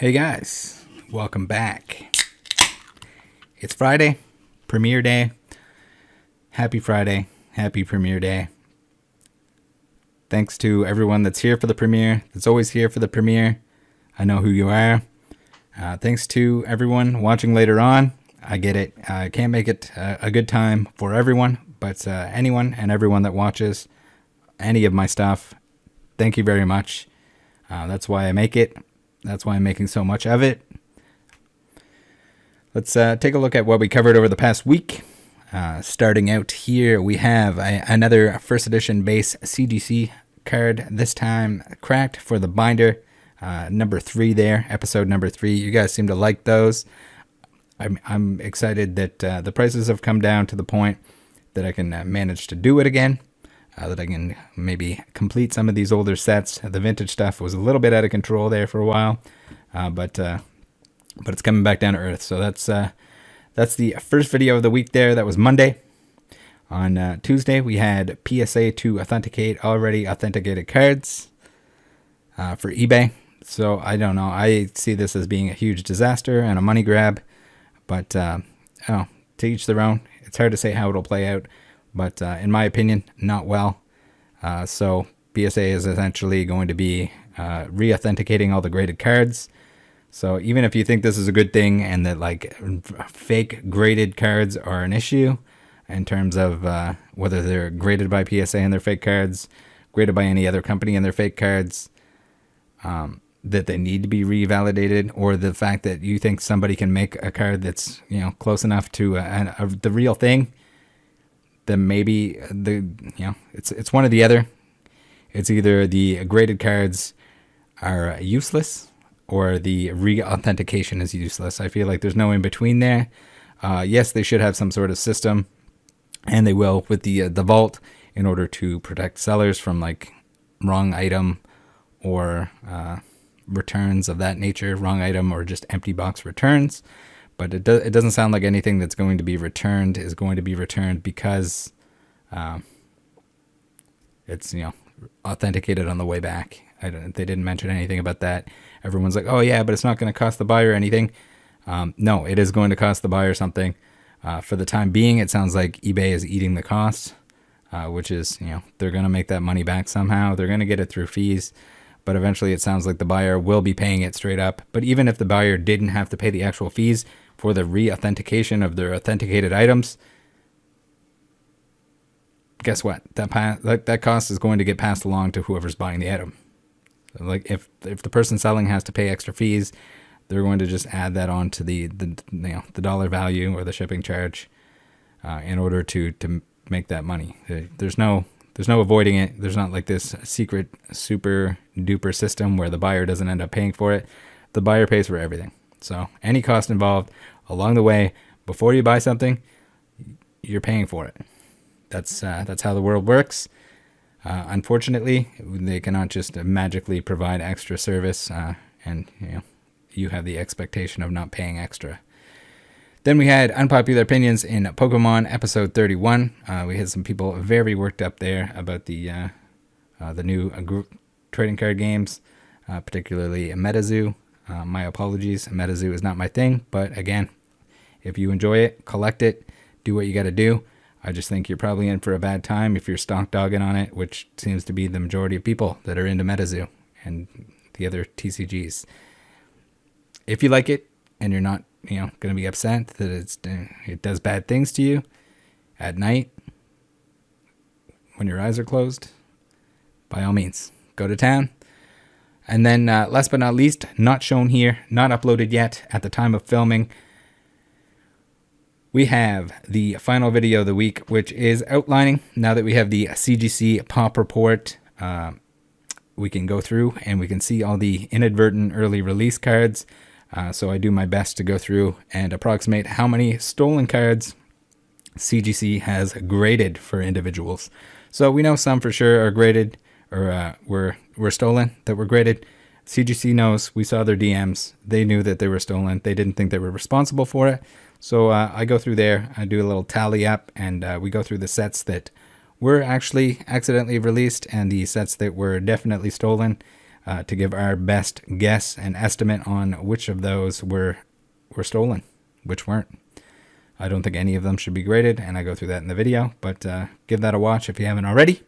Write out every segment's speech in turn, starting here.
Hey guys, welcome back. It's Friday, premiere day. Happy Friday, happy premiere day. Thanks to everyone that's here for the premiere, that's always here for the premiere. I know who you are. Thanks to everyone watching later on. I get it. I can't make it a good time for everyone, but anyone and everyone that watches any of my stuff, thank you very much. That's why I make it. That's why I'm making so much of it. Let's take a look at what we covered over the past week. Starting out here, we have another first edition base CGC card, this time cracked for the binder. Number 3 there, episode number 3. You guys seem to like those. I'm excited that the prices have come down to the point that I can manage to do it again. That I can maybe complete some of these older sets. The vintage stuff was a little bit out of control there for a while, but it's coming back down to earth. So that's the first video of the week there. That was Monday. On Tuesday, we had PSA to authenticate already authenticated cards for eBay. So I don't know. I see this as being a huge disaster and a money grab, but to each their own. It's hard to say how it'll play out. But in my opinion, not well. So PSA is essentially going to be re-authenticating all the graded cards. So even if you think this is a good thing and that like fake graded cards are an issue in terms of whether they're graded by PSA and their fake cards, graded by any other company and their fake cards, that they need to be revalidated, or the fact that you think somebody can make a card that's close enough to the real thing, then maybe it's one or the other. It's either the graded cards are useless or the re-authentication is useless. I feel like there's no in between there. Yes, they should have some sort of system, and they will with the vault in order to protect sellers from like wrong item or returns of that nature, wrong item or just empty box returns. But it doesn't sound like anything that's going to be returned is going to be returned because it's authenticated on the way back. They didn't mention anything about that. Everyone's like, oh yeah, but it's not going to cost the buyer anything. No, it is going to cost the buyer something. For the time being, it sounds like eBay is eating the cost, which is they're going to make that money back somehow. They're going to get it through fees. But eventually it sounds like the buyer will be paying it straight up. But even if the buyer didn't have to pay the actual fees for the re-authentication of their authenticated items, guess what? That cost is going to get passed along to whoever's buying the item. So like if the person selling has to pay extra fees, they're going to just add that on to the dollar value or the shipping charge in order to make that money. There's no avoiding it. There's not like this secret super duper system where the buyer doesn't end up paying for it. The buyer pays for everything. So any cost involved along the way before you buy something, you're paying for it. That's how the world works. Unfortunately, they cannot just magically provide extra service and you have the expectation of not paying extra. Then we had unpopular opinions in Pokemon episode 31. We had some people very worked up there about the new group trading card games, particularly Metazoo. My apologies, Metazoo is not my thing, but again, if you enjoy it, collect it, do what you got to do. I just think you're probably in for a bad time if you're stock dogging on it, which seems to be the majority of people that are into Metazoo and the other TCGs. If you like it and you're not going to be upset that it does bad things to you at night when your eyes are closed, by all means, go to town. And then last but not least, not shown here, not uploaded yet at the time of filming, we have the final video of the week, which is outlining. Now that we have the CGC pop report, we can go through and we can see all the inadvertent early release cards. So I do my best to go through and approximate how many stolen cards CGC has graded for individuals. So we know some for sure are graded or were stolen, that were graded. CGC knows. We saw their DMs. They knew that they were stolen. They didn't think they were responsible for it. So I go through there. I do a little tally up, and we go through the sets that were actually accidentally released and the sets that were definitely stolen. to give our best guess and estimate on which of those were stolen, which weren't. I don't think any of them should be graded, and I go through that in the video, but give that a watch if you haven't already.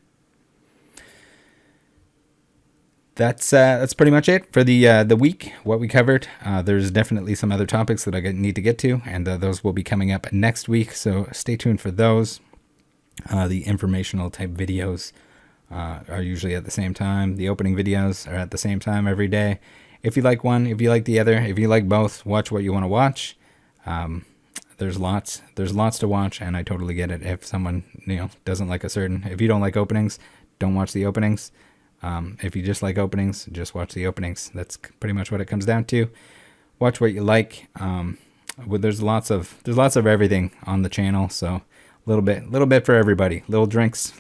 That's pretty much it for the week, what we covered. There's definitely some other topics that I need to get to, and those will be coming up next week, so stay tuned for those. The informational type videos are usually at the same time. The opening videos are at the same time every day. If you like one, if you like the other, if you like both, watch what you want to watch. There's lots to watch, and I totally get it. If someone doesn't like if you don't like openings, don't watch the openings. If you just like openings, just watch the openings. That's pretty much what it comes down to. Watch what you like. There's lots of everything on the channel, so little bit for everybody. Little drinks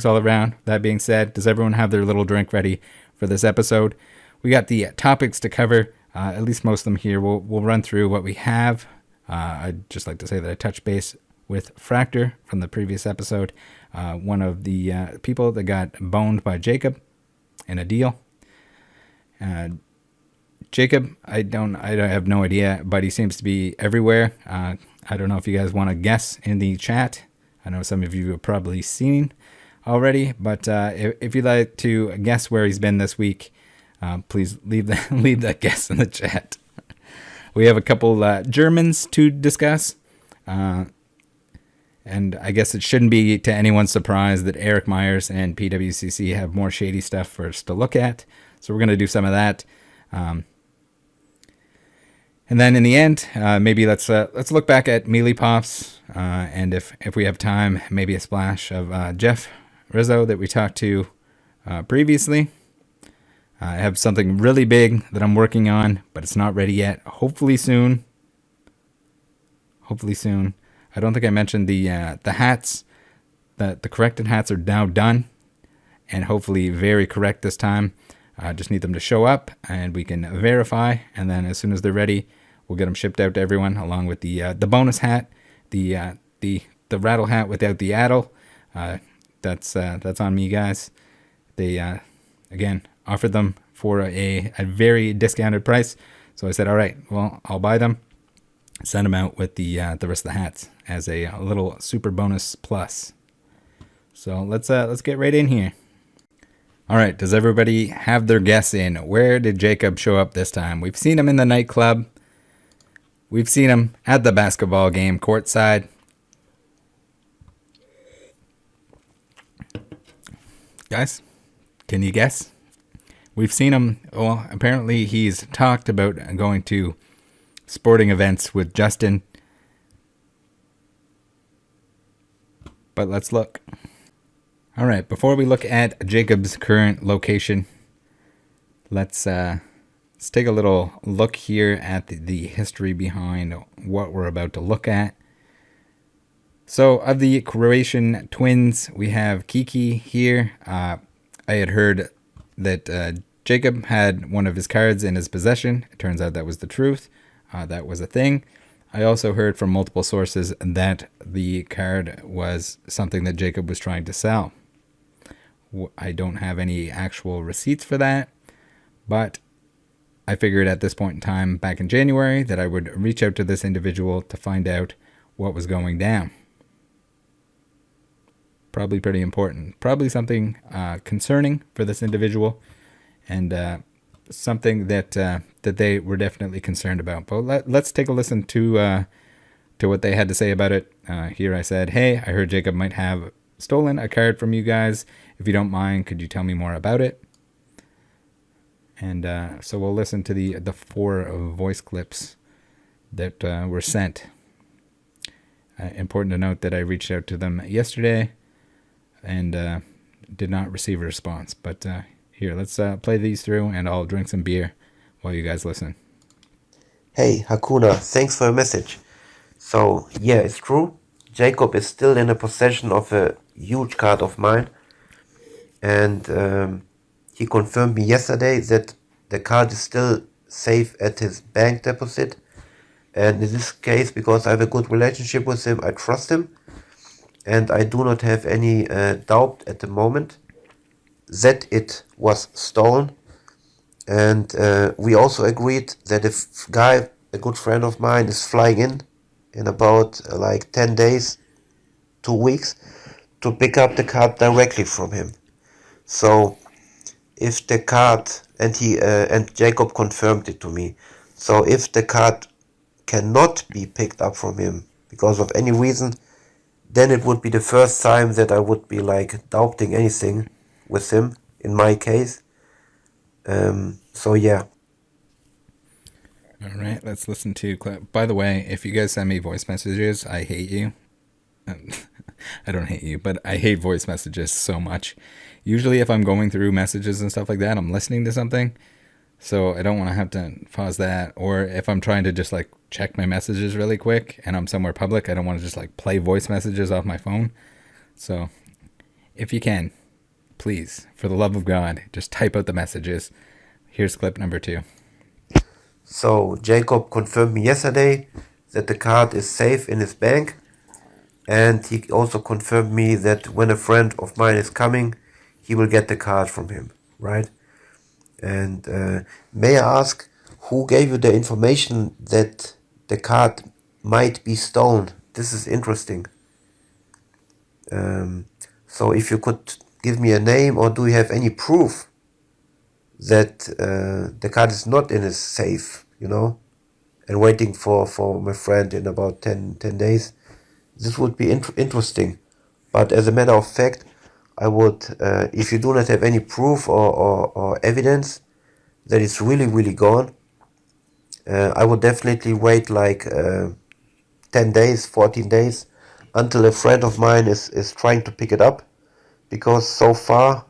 all around. That being said, does everyone have their little drink ready for this episode? We got the topics to cover, at least most of them here. We'll run through what we have. I'd just like to say that I touched base with Fractor from the previous episode, one of the people that got boned by Jacob in a deal. Jacob, I have no idea, but he seems to be everywhere. I don't know if you guys want to guess in the chat. I know some of you have probably seen already, but if you'd like to guess where he's been this week, please leave that guess in the chat. We have a couple Germans to discuss, and I guess it shouldn't be to anyone's surprise that Eric Myers and PWCC have more shady stuff for us to look at. So we're going to do some of that. And then in the end, maybe let's look back at Melee Pops, and if we have time, maybe a splash of Jeff Rizzo that we talked to previously. I have something really big that I'm working on, but it's not ready yet. Hopefully soon. I don't think I mentioned the hats. The corrected hats are now done, and hopefully very correct this time. Just need them to show up, and we can verify. And then as soon as they're ready, we'll get them shipped out to everyone, along with the bonus hat, the rattle hat without the addle. That's on me, guys. They again offered them for a very discounted price, so I said, all right, well, I'll buy them, send them out with the rest of the hats as a little super bonus plus. So let's get right in here. All right, does everybody have their guess in? Where did Jacob show up this time? We've seen him in the nightclub. We've seen him at the basketball game courtside. Guys, can you guess? We've seen him. Well, apparently he's talked about going to sporting events with Justin. But let's look. All right, before we look at Jacob's current location, let's take a little look here at the history behind what we're about to look at. So, of the Croatian twins, we have Kiki here. I had heard that Jacob had one of his cards in his possession. It turns out that was the truth. That was a thing. I also heard from multiple sources that the card was something that Jacob was trying to sell. I don't have any actual receipts for that, but I figured at this point in time, back in January, that I would reach out to this individual to find out what was going down. Probably pretty important. Probably something concerning for this individual, and something that they were definitely concerned about. But let's take a listen to what they had to say about it. Here I said, hey, I heard Jacob might have stolen a card from you guys. If you don't mind, could you tell me more about it? And so we'll listen to the 4 voice clips that were sent. Important to note that I reached out to them yesterday and did not receive a response. But here, let's play these through, and I'll drink some beer while you guys listen. Hey, Hakuna, thanks for your message. So, yeah, it's true. Jacob is still in the possession of a huge card of mine. And he confirmed me yesterday that the card is still safe at his bank deposit. And in this case, because I have a good relationship with him, I trust him. And I do not have any doubt at the moment that it was stolen. And we also agreed that if Guy, a good friend of mine, is flying in about like 10 days, 2 weeks, to pick up the card directly from him. So if the card, and Jacob confirmed it to me, so if the card cannot be picked up from him because of any reason, then it would be the first time that I would be like doubting anything with him, in my case. So yeah. All right, let's listen to clip. By the way, if you guys send me voice messages, I hate you. I don't hate you, but I hate voice messages so much. Usually, if I'm going through messages and stuff like that, I'm listening to something, so I don't want to have to pause that. Or if I'm trying to just like check my messages really quick and I'm somewhere public, I don't want to just like play voice messages off my phone. So if you can, please, for the love of God, just type out the messages. Here's clip number 2. So Jacob confirmed me yesterday that the card is safe in his bank, and he also confirmed me that when a friend of mine is coming, he will get the card from him, right? And may I ask, who gave you the information that the card might be stolen? This is interesting. So if you could give me a name, or do you have any proof that the card is not in his safe, and waiting for my friend in about 10 days? This would be interesting. But as a matter of fact, I would, if you do not have any proof or evidence that it's really, really gone, I would definitely wait like 10 days, 14 days, until a friend of mine is trying to pick it up. Because so far...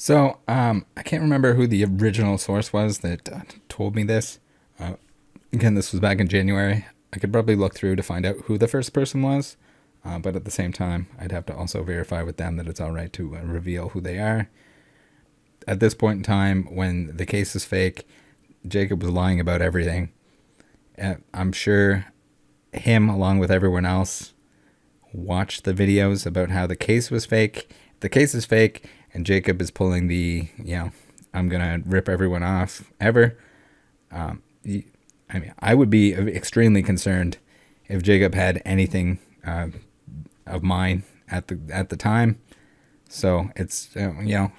So, I can't remember who the original source was that told me this. Again, this was back in January. I could probably look through to find out who the first person was, but at the same time, I'd have to also verify with them that it's all right to reveal who they are. At this point in time, when the case is fake, Jacob was lying about everything. I'm sure him, along with everyone else, watched the videos about how the case was fake. If the case is fake, and Jacob is pulling the, I'm going to rip everyone off ever. I would be extremely concerned if Jacob had anything of mine at the time. So it's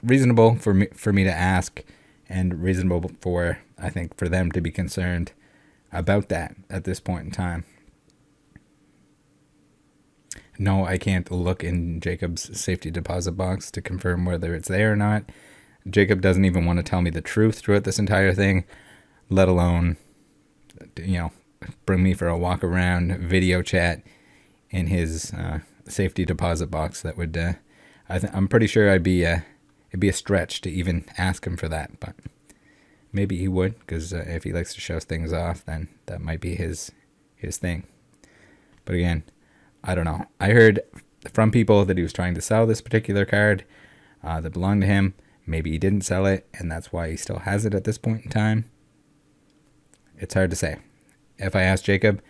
reasonable for me to ask, and reasonable I think for them to be concerned about that at this point in time. No, I can't look in Jacob's safety deposit box to confirm whether it's there or not. Jacob doesn't even want to tell me the truth throughout this entire thing, let alone, bring me for a walk around video chat in his safety deposit box. That would, I'm pretty sure it'd be a stretch to even ask him for that, but maybe he would, because if he likes to show things off, then that might be his thing. But again, I don't know. I heard from people that he was trying to sell this particular card that belonged to him. Maybe he didn't sell it, and that's why he still has it at this point in time. It's hard to say. If I ask Jacob,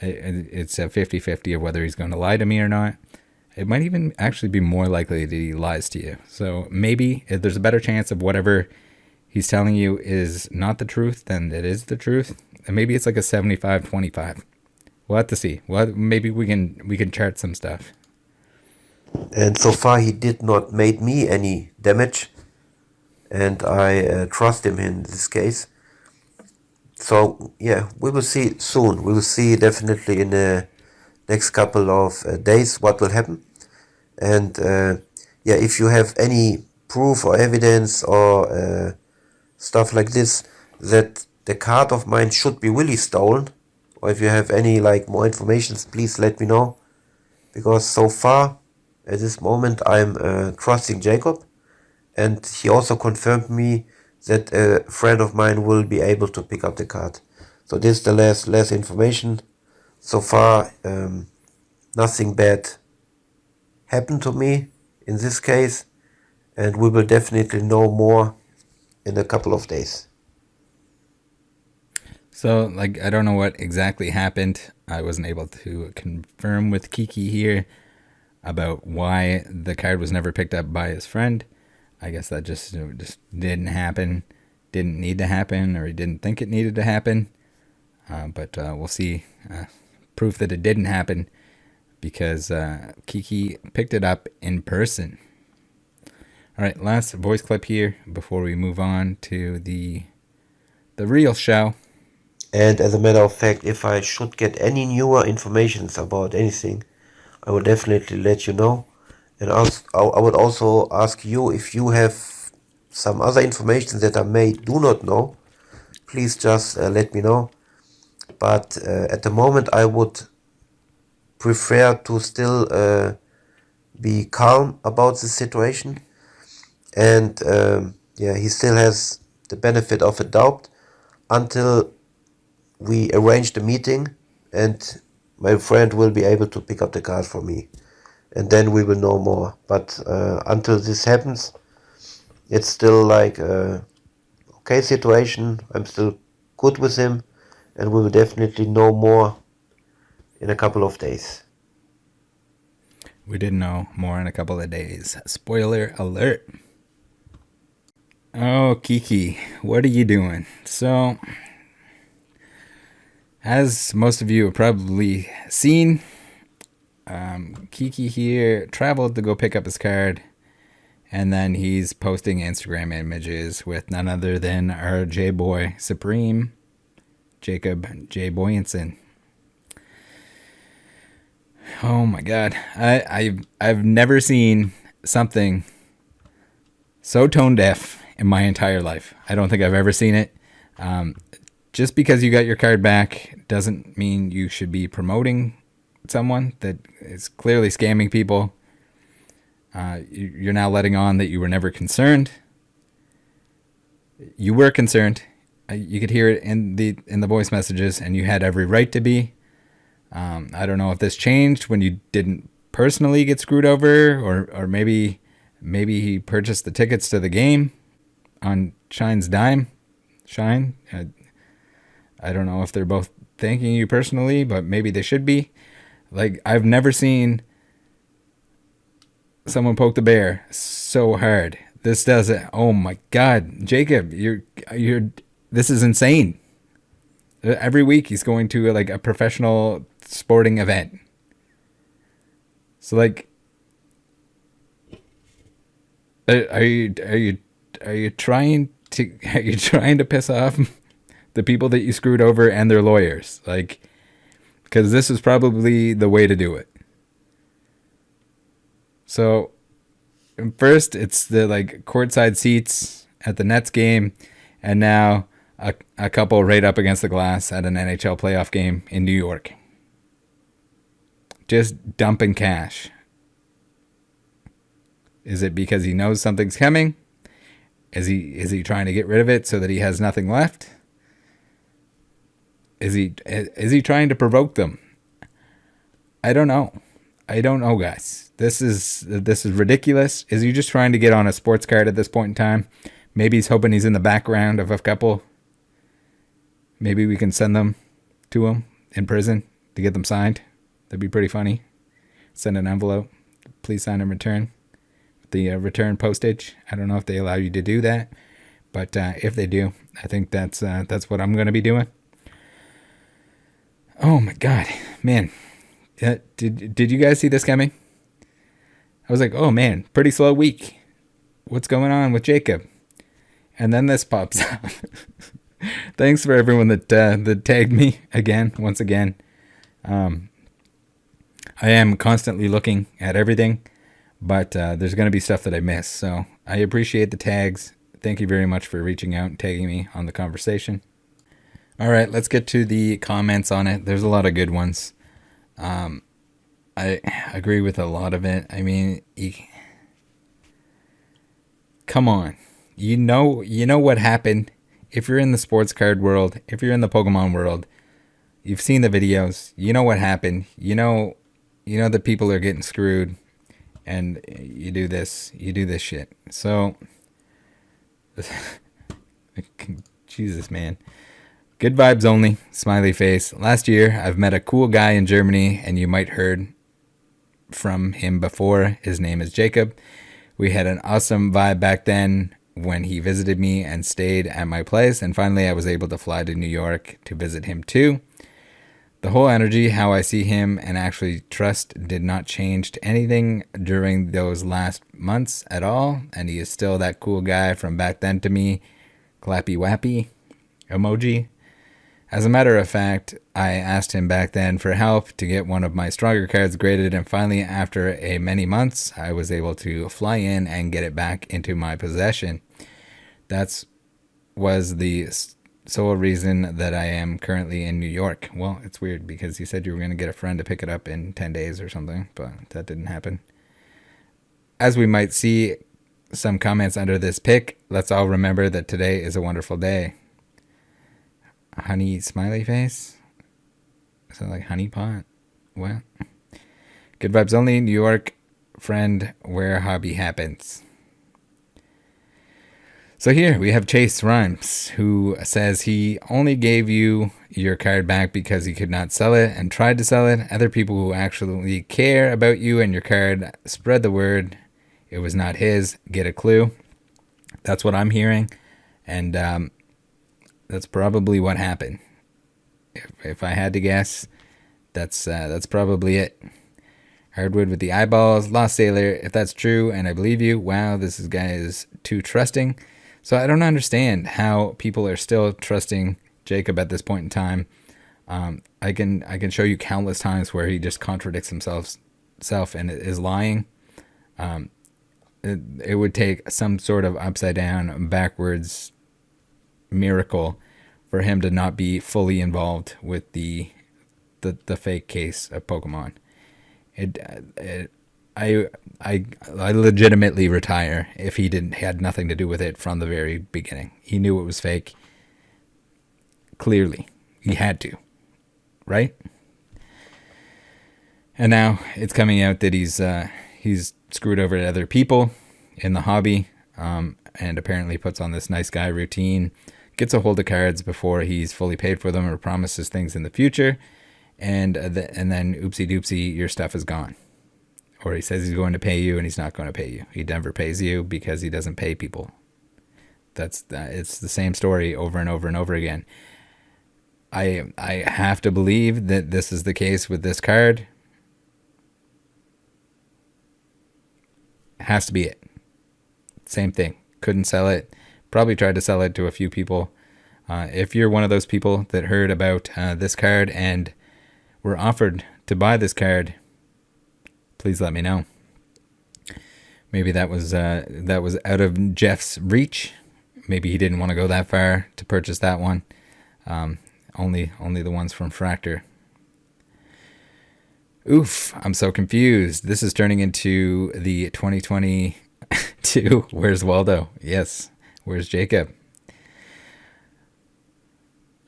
it's a 50-50 of whether he's going to lie to me or not. It might even actually be more likely that he lies to you. So maybe if there's a better chance of whatever he's telling you is not the truth than it is the truth. And maybe it's like a 75-25. We'll have to see. Well, maybe we can chart some stuff. And so far he did not made me any damage, and I trust him in this case. So yeah, we will see soon. We will see definitely in the next couple of days what will happen. And if you have any proof or evidence or stuff like this that the card of mine should be really stolen, or if you have any more information, please let me know. Because so far, at this moment, I'm trusting Jacob, and he also confirmed me that a friend of mine will be able to pick up the card. So this is the last information. So far, nothing bad happened to me in this case, and we will definitely know more in a couple of days. So, I don't know what exactly happened. I wasn't able to confirm with Kiki here about why the card was never picked up by his friend. I guess that just didn't happen, didn't need to happen, or he didn't think it needed to happen. But we'll see. Proof that it didn't happen because Kiki picked it up in person. All right, last voice clip here before we move on to the real show. And as a matter of fact, if I should get any newer informations about anything, I will definitely let you know. And also, I would also ask you if you have some other information that I do not know. Please just let me know. But at the moment, I would prefer to still be calm about the situation. And yeah, he still has the benefit of a doubt until we arrange the meeting and my friend will be able to pick up the card for me. And then we will know more. But until this happens, it's still like a okay situation. I'm still good with him, and we will definitely know more in a couple of days. We didn't know more in a couple of days. Spoiler alert. Oh, Kiki, what are you doing? So, as most of you have probably seen, Kiki here traveled to go pick up his card, and then he's posting Instagram images with none other than our J-Boy Supreme, Jacob J. Boyanson. Oh my God. I've never seen something so tone deaf in my entire life. I don't think I've ever seen it. Just because you got your card back doesn't mean you should be promoting someone that is clearly scamming people. You're now letting on that you were never concerned. You were concerned. You could hear it in the voice messages, and you had every right to be. I don't know if this changed when you didn't personally get screwed over, or maybe he purchased the tickets to the game on Shine's dime. Shine. I don't know if they're both thanking you personally, but maybe they should be. Like, I've never seen someone poke the bear so hard. This does it. Oh my God, Jacob, you're. This is insane. Every week he's going to like a professional sporting event. So like, are you trying to piss off the people that you screwed over and their lawyers? Like, because this is probably the way to do it. So first it's the like courtside seats at the Nets game, and now a couple right up against the glass at an NHL playoff game in New York. Just dumping cash. Is it because he knows something's coming? Is he trying to get rid of it so that he has nothing left? Is he trying to provoke them? I don't know. Guys. This is ridiculous. Is he just trying to get on a sports card at this point in time? Maybe he's hoping he's in the background of a couple. Maybe we can send them to him in prison to get them signed. That'd be pretty funny. Send an envelope. Please sign and return. The return postage. I don't know if they allow you to do that, but if they do, I think that's what I'm going to be doing. Oh my God, man! Did you guys see this coming? I was like, oh man, pretty slow week. What's going on with Jacob? And then this pops up. Thanks for everyone that tagged me once again. I am constantly looking at everything, but there's going to be stuff that I miss. So I appreciate the tags. Thank you very much for reaching out and tagging me on the conversation. All right, let's get to the comments on it. There's a lot of good ones. I agree with a lot of it. I mean, come on. You know what happened. If you're in the sports card world, if you're in the Pokemon world, you've seen the videos. You know what happened. You know that people are getting screwed, and you do this shit. So, Jesus, man. Good vibes only. Smiley face. Last year, I've met a cool guy in Germany, and you might heard from him before. His name is Jacob. We had an awesome vibe back then when he visited me and stayed at my place, and finally I was able to fly to New York to visit him too. The whole energy, how I see him and actually trust, did not change to anything during those last months at all, and he is still that cool guy from back then to me. Clappy wappy emoji. As a matter of fact, I asked him back then for help to get one of my stronger cards graded, and finally, after a many months, I was able to fly in and get it back into my possession. That was the sole reason that I am currently in New York. Well, it's weird because you said you were going to get a friend to pick it up in 10 days or something, but that didn't happen. As we might see some comments under this pic, let's all remember that today is a wonderful day. Honey smiley face? Is that like honey pot? What? Good vibes only, New York friend, where hobby happens. So here we have Chase Rhymes, who says he only gave you your card back because he could not sell it and tried to sell it. Other people who actually care about you and your card spread the word. It was not his. Get a clue. That's what I'm hearing. And that's probably what happened. If I had to guess, that's probably it. Hardwood with the eyeballs. Lost Sailor, if that's true, and I believe you, wow, this guy is too trusting. So I don't understand how people are still trusting Jacob at this point in time. I can show you countless times where he just contradicts himself and is lying. It would take some sort of upside down, backwards miracle for him to not be fully involved with the fake case of Pokemon. I legitimately retire if he had nothing to do with it from the very beginning. He knew it was fake. Clearly, he had to, right? And now it's coming out that he's screwed over other people in the hobby, and apparently puts on this nice guy routine, gets a hold of cards before he's fully paid for them or promises things in the future, and then oopsie doopsie, your stuff is gone. Or he says he's going to pay you and he's not going to pay you. He never pays you because he doesn't pay people. It's the same story over and over and over again. I have to believe that this is the case with this card. Has to be it. Same thing. Couldn't sell it. Probably tried to sell it to a few people. If you're one of those people that heard about this card and were offered to buy this card, please let me know. Maybe that was out of Jeff's reach. Maybe he didn't want to go that far to purchase that one. Only the ones from Fractor. Oof, I'm so confused. This is turning into the 2022 Where's Waldo? Yes, where's Jacob?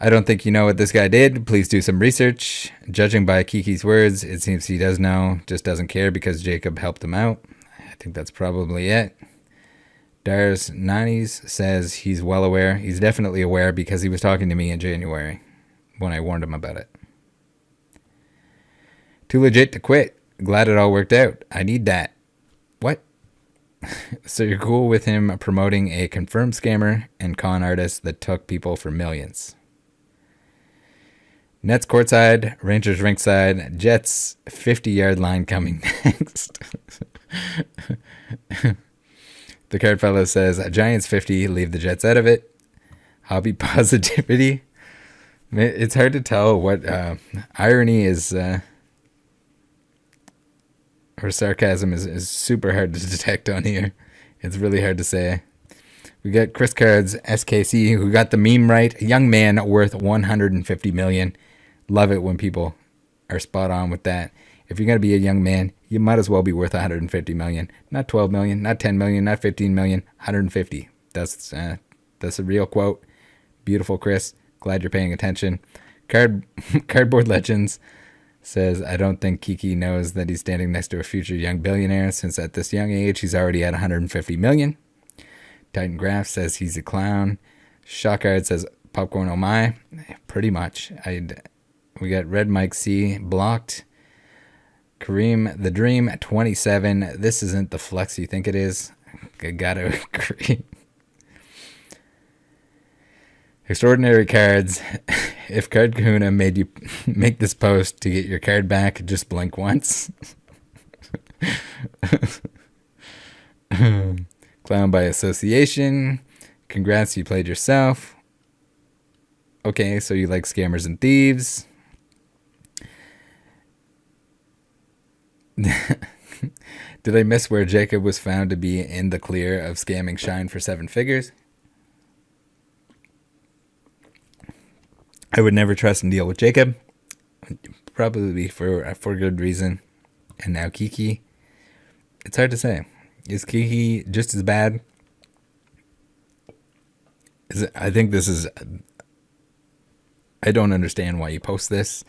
I don't think you know what this guy did. Please do some research. Judging by Kiki's words, it seems he does know, just doesn't care because Jacob helped him out. I think that's probably it. Dars Nanis says he's well aware. He's definitely aware because he was talking to me in January when I warned him about it. Too legit to quit. Glad it all worked out. I need that. What? So you're cool with him promoting a confirmed scammer and con artist that took people for millions? Nets courtside, Rangers rinkside, Jets 50-yard line coming next. The card fellow says, Giants 50, leave the Jets out of it. Hobby positivity. It's hard to tell what irony is, or sarcasm is super hard to detect on here. It's really hard to say. We got Chris Cards, SKC, who got the meme right. A young man worth $150 million. Love it when people are spot on with that. If you're going to be a young man, you might as well be worth $150 million. Not $12 million, not $10 million, not $15 million, $150. That's a real quote. Beautiful, Chris. Glad you're paying attention. Cardboard Legends says, I don't think Kiki knows that he's standing next to a future young billionaire, since at this young age he's already at $150 million. Titan Graph says he's a clown. Shockard says, Popcorn oh my. Pretty much. We got Red Mike C blocked. Kareem the Dream at 27. This isn't the flex you think it is. I gotta agree. Extraordinary cards. If Card Kahuna made you make this post to get your card back, just blink once. Clown by association. Congrats, you played yourself. Okay, so you like scammers and thieves. Did I miss where Jacob was found to be in the clear of scamming Shine for 7 figures? I would never trust and deal with Jacob. Probably for good reason. And now Kiki. It's hard to say. Is Kiki just as bad? I think this is... I don't understand why you post this.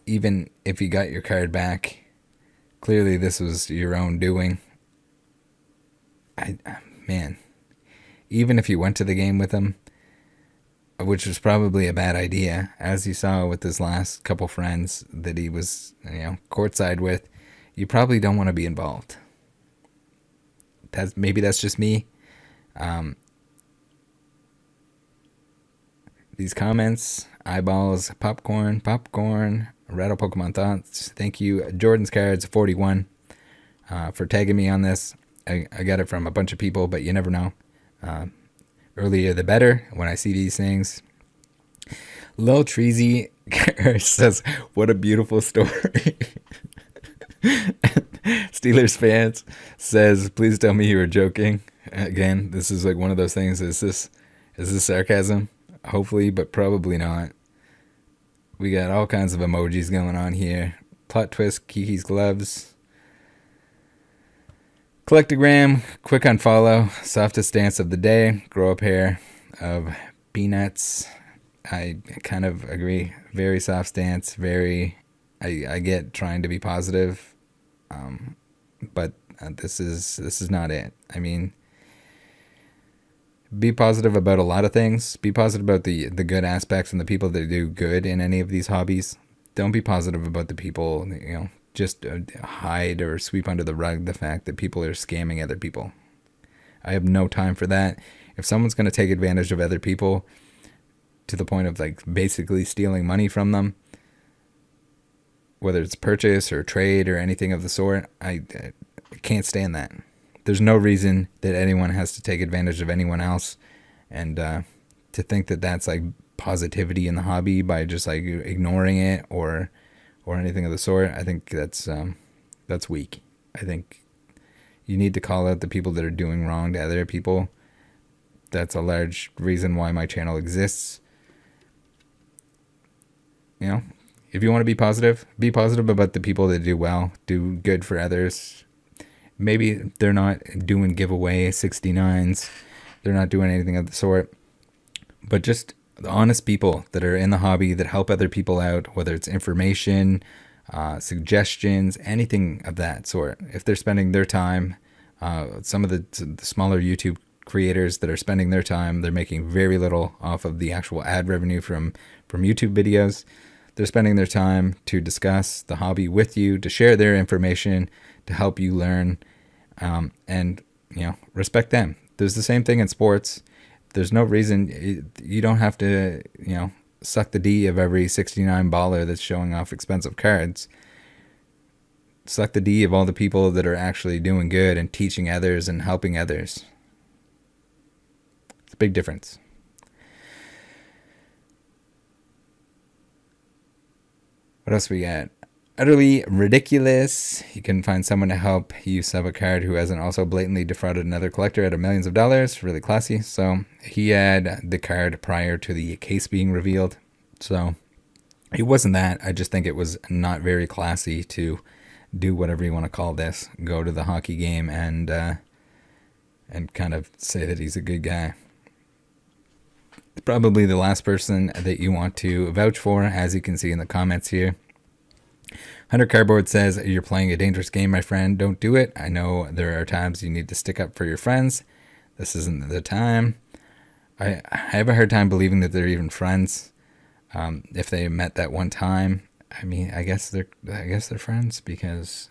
Even if you got your card back, clearly this was your own doing. Man. Even if you went to the game with him, which was probably a bad idea, as you saw with his last couple friends that he was, courtside with, you probably don't want to be involved. Maybe that's just me. These comments, eyeballs, popcorn, rattle Pokemon thoughts. Thank you, Jordan's Cards 41, for tagging me on this. I got it from a bunch of people, but you never know. Earlier the better when I see these things. Lil Treasy says, what a beautiful story. Steelers fans says, please tell me you were joking. Again, this is like one of those things. Is this sarcasm? Hopefully, but probably not. We got all kinds of emojis going on here. Plot twist, Kiki's gloves. Collectogram, quick unfollow, softest dance of the day, grow up hair of peanuts. I kind of agree. Very soft stance, I get trying to be positive, but this is not it. I mean, be positive about a lot of things. Be positive about the good aspects and the people that do good in any of these hobbies. Don't be positive about the people, just hide or sweep under the rug the fact that people are scamming other people. I have no time for that. If someone's going to take advantage of other people to the point of like basically stealing money from them, whether it's purchase or trade or anything of the sort, I can't stand that. There's no reason that anyone has to take advantage of anyone else, and to think that that's like positivity in the hobby by just like ignoring it or anything of the sort, I think that's weak. I think you need to call out the people that are doing wrong to other people. That's a large reason why my channel exists. If you want to be positive about the people that do well, do good for others. Maybe they're not doing giveaway 69s. They're not doing anything of the sort. But just the honest people that are in the hobby that help other people out, whether it's information, suggestions, anything of that sort. If they're spending their time, some of the smaller YouTube creators that are spending their time, they're making very little off of the actual ad revenue from YouTube videos. They're spending their time to discuss the hobby with you, to share their information, to help you learn, and respect them. There's the same thing in sports. There's no reason you don't have to suck the D of every 69 baller that's showing off expensive cards. Suck the D of all the people that are actually doing good and teaching others and helping others. It's a big difference. What else we got? Utterly ridiculous. You can find someone to help you sub a card who hasn't also blatantly defrauded another collector out of millions of dollars. Really classy. So he had the card prior to the case being revealed. So it wasn't that. I just think it was not very classy to do whatever you want to call this. Go to the hockey game and kind of say that he's a good guy. Probably the last person that you want to vouch for, as you can see in the comments here. Hunter Cardboard says, you're playing a dangerous game, my friend. Don't do it. I know there are times you need to stick up for your friends. This isn't the time. I have a hard time believing that they're even friends. If they met that one time, I mean, I guess they're friends because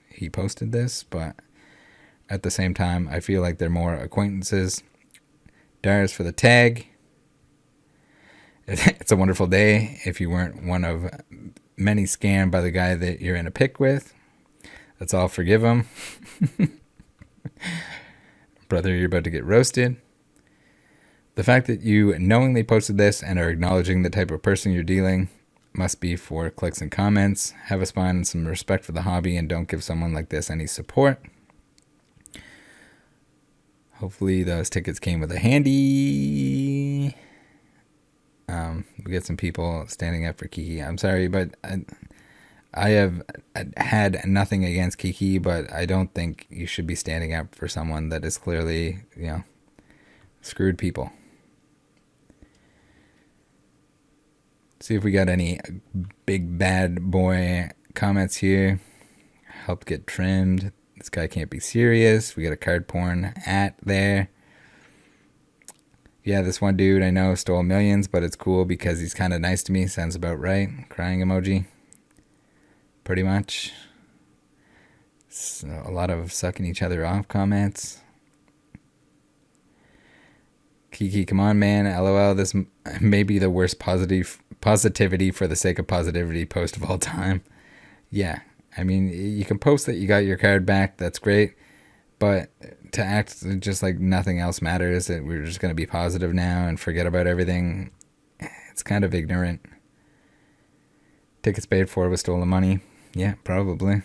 he posted this, but at the same time, I feel like they're more acquaintances. Dars for the tag. It's a wonderful day if you weren't one of many scammed by the guy that you're in a pick with. Let's all forgive him. Brother, you're about to get roasted. The fact that you knowingly posted this and are acknowledging the type of person you're dealing must be for clicks and comments. Have a spine and some respect for the hobby and don't give someone like this any support. Hopefully those tickets came with a handy. We get some people standing up for Kiki. I'm sorry, but I have had nothing against Kiki, but I don't think you should be standing up for someone that is clearly, screwed people. See if we got any big bad boy comments here. Help get trimmed. This guy can't be serious. We got a card porn at there. Yeah, this one dude I know stole millions, but it's cool because he's kind of nice to me. Sounds about right. Crying emoji. Pretty much. So a lot of sucking each other off comments. Kiki, come on, man. LOL, this may be the worst positivity for the sake of positivity post of all time. Yeah, I mean, you can post that you got your card back. That's great. But to act just like nothing else matters, that we're just going to be positive now and forget about everything, it's kind of ignorant. Tickets paid for with stolen money. Yeah, probably.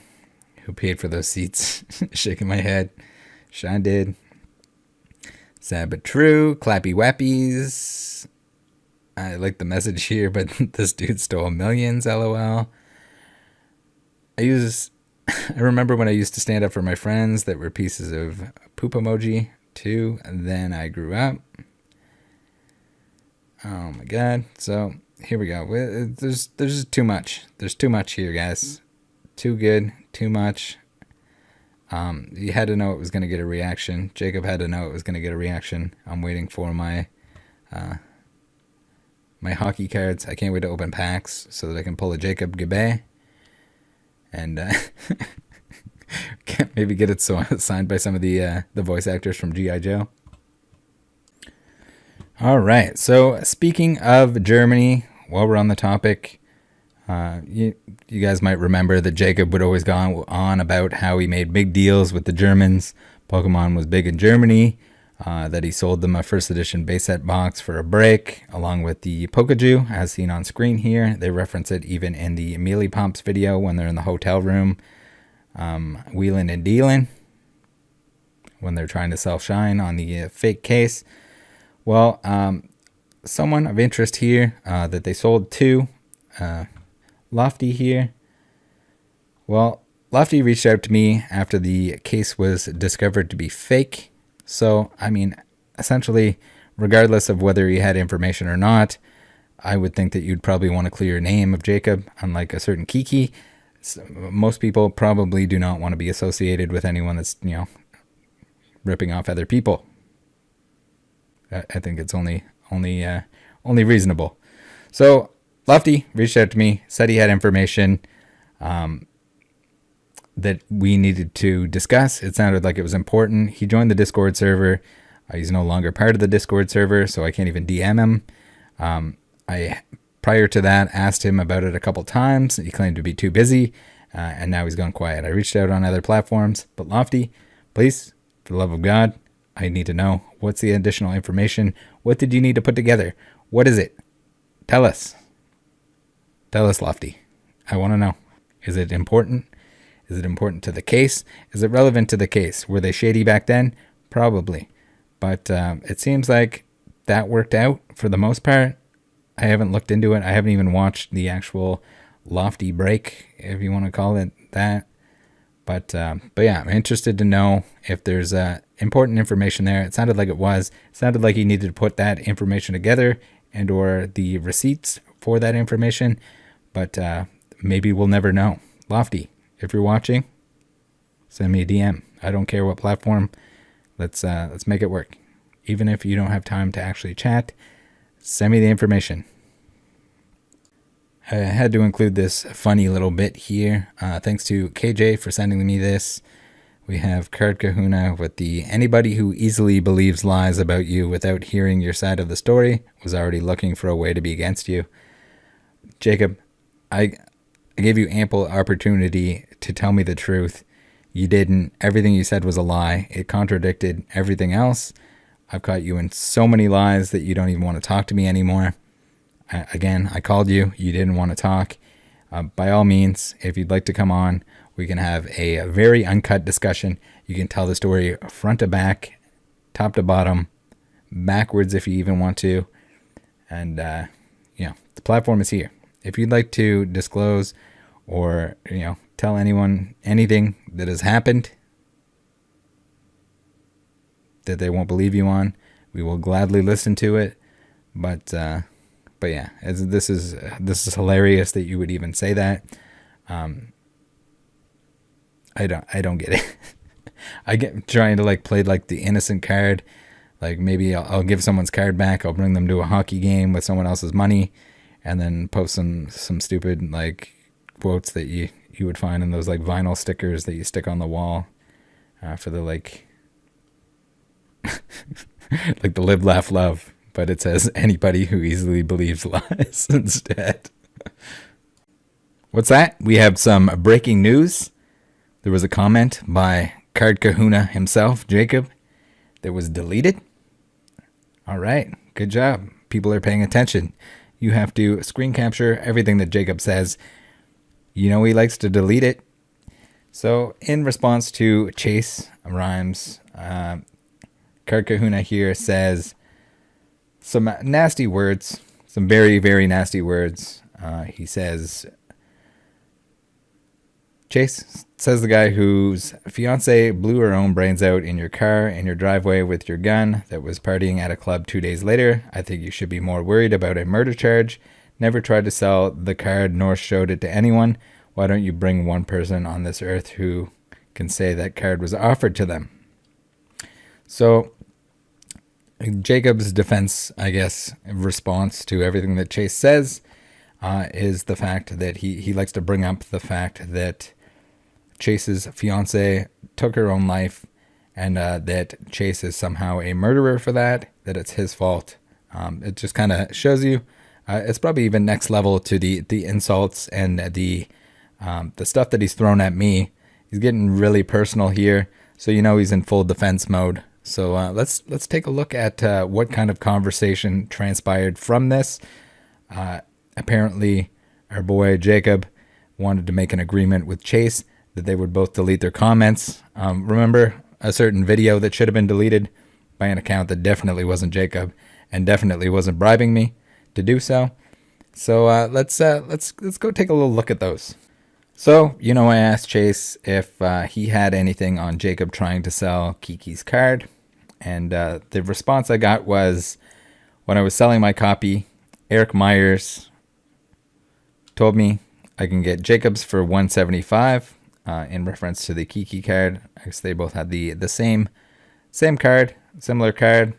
Who paid for those seats? Shaking my head. Sean did. Sad but true. Clappy wappies. I like the message here, but this dude stole millions, LOL. I remember when I used to stand up for my friends that were pieces of poop emoji too, and then I grew up. Oh my god. So here we go. There's just too much. There's too much here, guys. Too good, too much. You had to know it was going to get a reaction. Jacob had to know it was going to get a reaction. I'm waiting for my my hockey cards. I can't wait to open packs so that I can pull a Jacob Gabay. And maybe get it signed by some of the voice actors from G.I. Joe. All right. So speaking of Germany, while we're on the topic, you guys might remember that Jacob would always go on about how he made big deals with the Germans. Pokemon was big in Germany. That he sold them a first edition base set box for a break, along with the Pokaju, as seen on screen here. They reference it even in the Mealy Pumps video when they're in the hotel room, wheeling and dealing, when they're trying to sell shine on the fake case. Well, someone of interest here that they sold to, Lofty here. Well, Lofty reached out to me after the case was discovered to be fake. So, I mean, essentially, regardless of whether he had information or not, I would think that you'd probably want to clear your name of Jacob, unlike a certain Kiki. So most people probably do not want to be associated with anyone that's, ripping off other people. I think it's only reasonable. So, Lofty reached out to me, said he had information that we needed to discuss. It sounded like it was important. He joined the Discord server. He's no longer part of the Discord server, so I can't even DM him. I, prior to that, asked him about it a couple times. He claimed to be too busy, and now he's gone quiet. I reached out on other platforms, but Lofty, please, for the love of God, I need to know. What's the additional information? What did you need to put together? What is it? Tell us. Tell us, Lofty. I want to know. Is it important? Is it important to the case? Is it relevant to the case? Were they shady back then? Probably. But it seems like that worked out for the most part. I haven't looked into it. I haven't even watched the actual Lofty break, if you want to call it that. But yeah, I'm interested to know if there's important information there. It sounded like it was. It sounded like he needed to put that information together and or the receipts for that information. But maybe we'll never know. Lofty, if you're watching, send me a DM. I don't care what platform. Let's make it work. Even if you don't have time to actually chat, send me the information. I had to include this funny little bit here. Thanks to KJ for sending me this. We have Card Kahuna with the anybody who easily believes lies about you without hearing your side of the story was already looking for a way to be against you. Jacob, I gave you ample opportunity to tell me the truth. You didn't. Everything you said was a lie. It contradicted everything else. I've caught you in so many lies that you don't even want to talk to me anymore. Again, I called you. You didn't want to talk. By all means, if you'd like to come on, we can have a very uncut discussion. You can tell the story front to back, top to bottom, backwards if you even want to. And, the platform is here. If you'd like to disclose or, tell anyone anything that has happened that they won't believe you on, we will gladly listen to it. But yeah, this is hilarious that you would even say that. I don't get it. I get trying to play the innocent card. Maybe I'll give someone's card back. I'll bring them to a hockey game with someone else's money, and then post some stupid quotes that you would find in those vinyl stickers that you stick on the wall for the the live, laugh, love. But it says anybody who easily believes lies instead. What's that? We have some breaking news. There was a comment by Card Kahuna himself, Jacob, that was deleted. All right. Good job. People are paying attention. You have to screen capture everything that Jacob says. He likes to delete it. So in response to Chase Rhymes, Card Kahuna here says some nasty words, some very, very nasty words. He says, Chase, says the guy whose fiance blew her own brains out in your car in your driveway with your gun that was partying at a club 2 days later. I think you should be more worried about a murder charge. Never tried to sell the card nor showed it to anyone. Why don't you bring one person on this earth who can say that card was offered to them? So Jacob's defense, I guess, response to everything that Chase says is the fact that he likes to bring up the fact that Chase's fiance took her own life and that Chase is somehow a murderer for that it's his fault. It just kind of shows you it's probably even next level to the insults and the stuff that he's thrown at me. He's getting really personal here, so he's in full defense mode. So let's take a look at what kind of conversation transpired from this. Apparently, our boy Jacob wanted to make an agreement with Chase that they would both delete their comments. Remember a certain video that should have been deleted by an account that definitely wasn't Jacob and definitely wasn't bribing me to do so. So let's go take a little look at those. So, I asked Chase if he had anything on Jacob trying to sell Kiki's card. And the response I got was, when I was selling my copy, Eric Myers told me I can get Jacob's for $175 in reference to the Kiki card. I guess they both had the same card, similar card.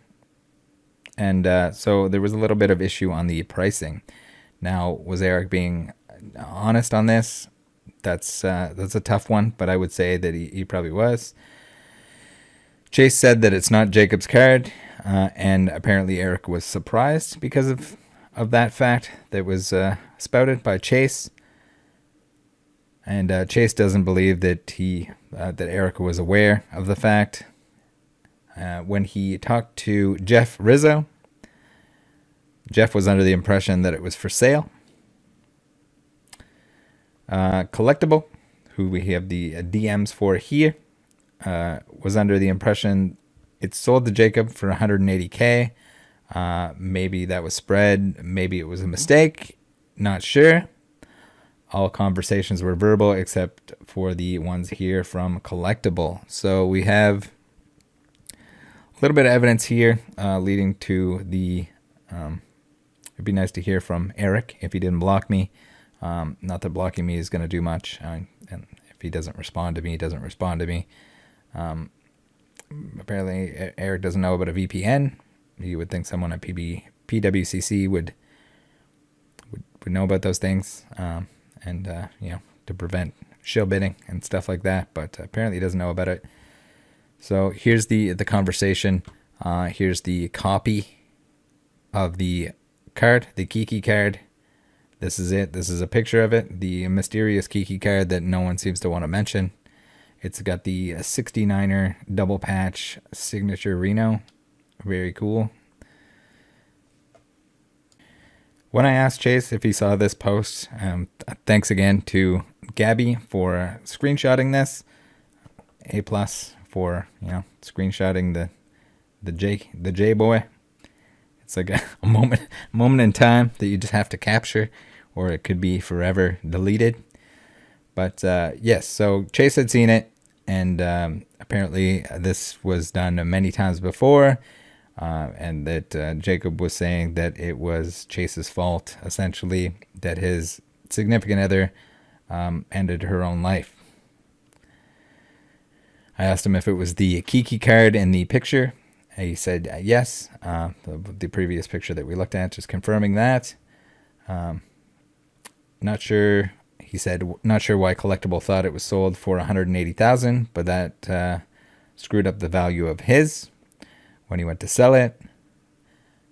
And so there was a little bit of issue on the pricing. Now, was Eric being honest on this? That's a tough one, but I would say that he probably was. Chase said that it's not Jacob's card, and apparently Eric was surprised because of that fact that was spouted by Chase. And Chase doesn't believe that that Eric was aware of the fact. When he talked to Jeff Rizzo, Jeff was under the impression that it was for sale. Collectible, who we have the DMs for here, was under the impression it's sold to Jacob for $180K. Maybe that was spread. Maybe it was a mistake. Not sure. All conversations were verbal except for the ones here from Collectible. So we have a little bit of evidence here leading to the... it'd be nice to hear from Eric if he didn't block me. Not that blocking me is going to do much. And if he doesn't respond to me, he doesn't respond to me. Apparently, Eric doesn't know about a VPN. You would think someone at PWCC would know about those things, and to prevent shill bidding and stuff like that. But apparently, he doesn't know about it. So here's the conversation. Here's the copy of the card, the Kiki card. This is it. This is a picture of it. The mysterious Kiki card that no one seems to want to mention. It's got the 69er double patch signature Reno. Very cool. When I asked Chase if he saw this post, thanks again to Gabby for screenshotting this. A+ for, you know, screenshotting the J boy. It's like a moment in time that you just have to capture, or it could be forever deleted. But yes, so Chase had seen it, and apparently this was done many times before, and that Jacob was saying that it was Chase's fault, essentially, that his significant other ended her own life. I asked him if it was the Kiki card in the picture. He said yes. The previous picture that we looked at, just confirming that. Not sure. He said not sure why Collectible thought it was sold for $180,000, but that screwed up the value of his when he went to sell it.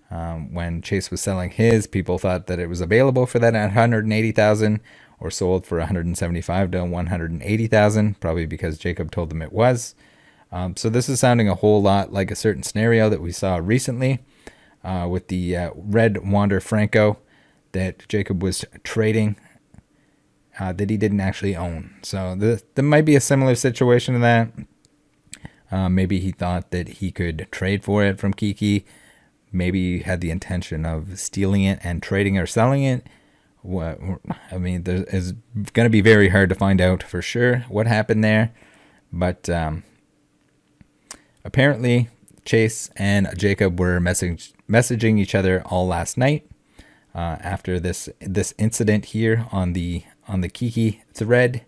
When Chase was selling his, people thought that it was available for that at $180,000 or sold for $175,000 to $180,000, probably because Jacob told them it was. So this is sounding a whole lot like a certain scenario that we saw recently with the Red Wander Franco that Jacob was trading that he didn't actually own. So there might be a similar situation to that. Maybe he thought that he could trade for it from Kiki. Maybe he had the intention of stealing it and trading or selling it. I mean, it's going to be very hard to find out for sure what happened there. But apparently, Chase and Jacob were messaging each other all last night after this incident here on the Kiki thread,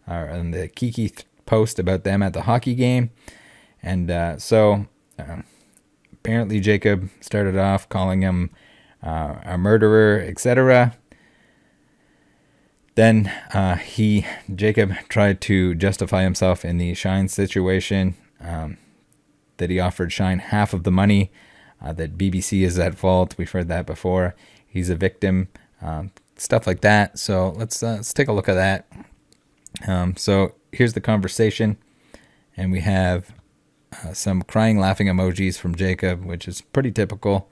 or on the Kiki post about them at the hockey game. And so apparently Jacob started off calling him a murderer, etc. Then Jacob tried to justify himself in the Shine situation, that he offered Shine half of the money, that BBC is at fault. We've heard that before. He's a victim, stuff like that. So let's take a look at that. So here's the conversation, and we have some crying, laughing emojis from Jacob, which is pretty typical.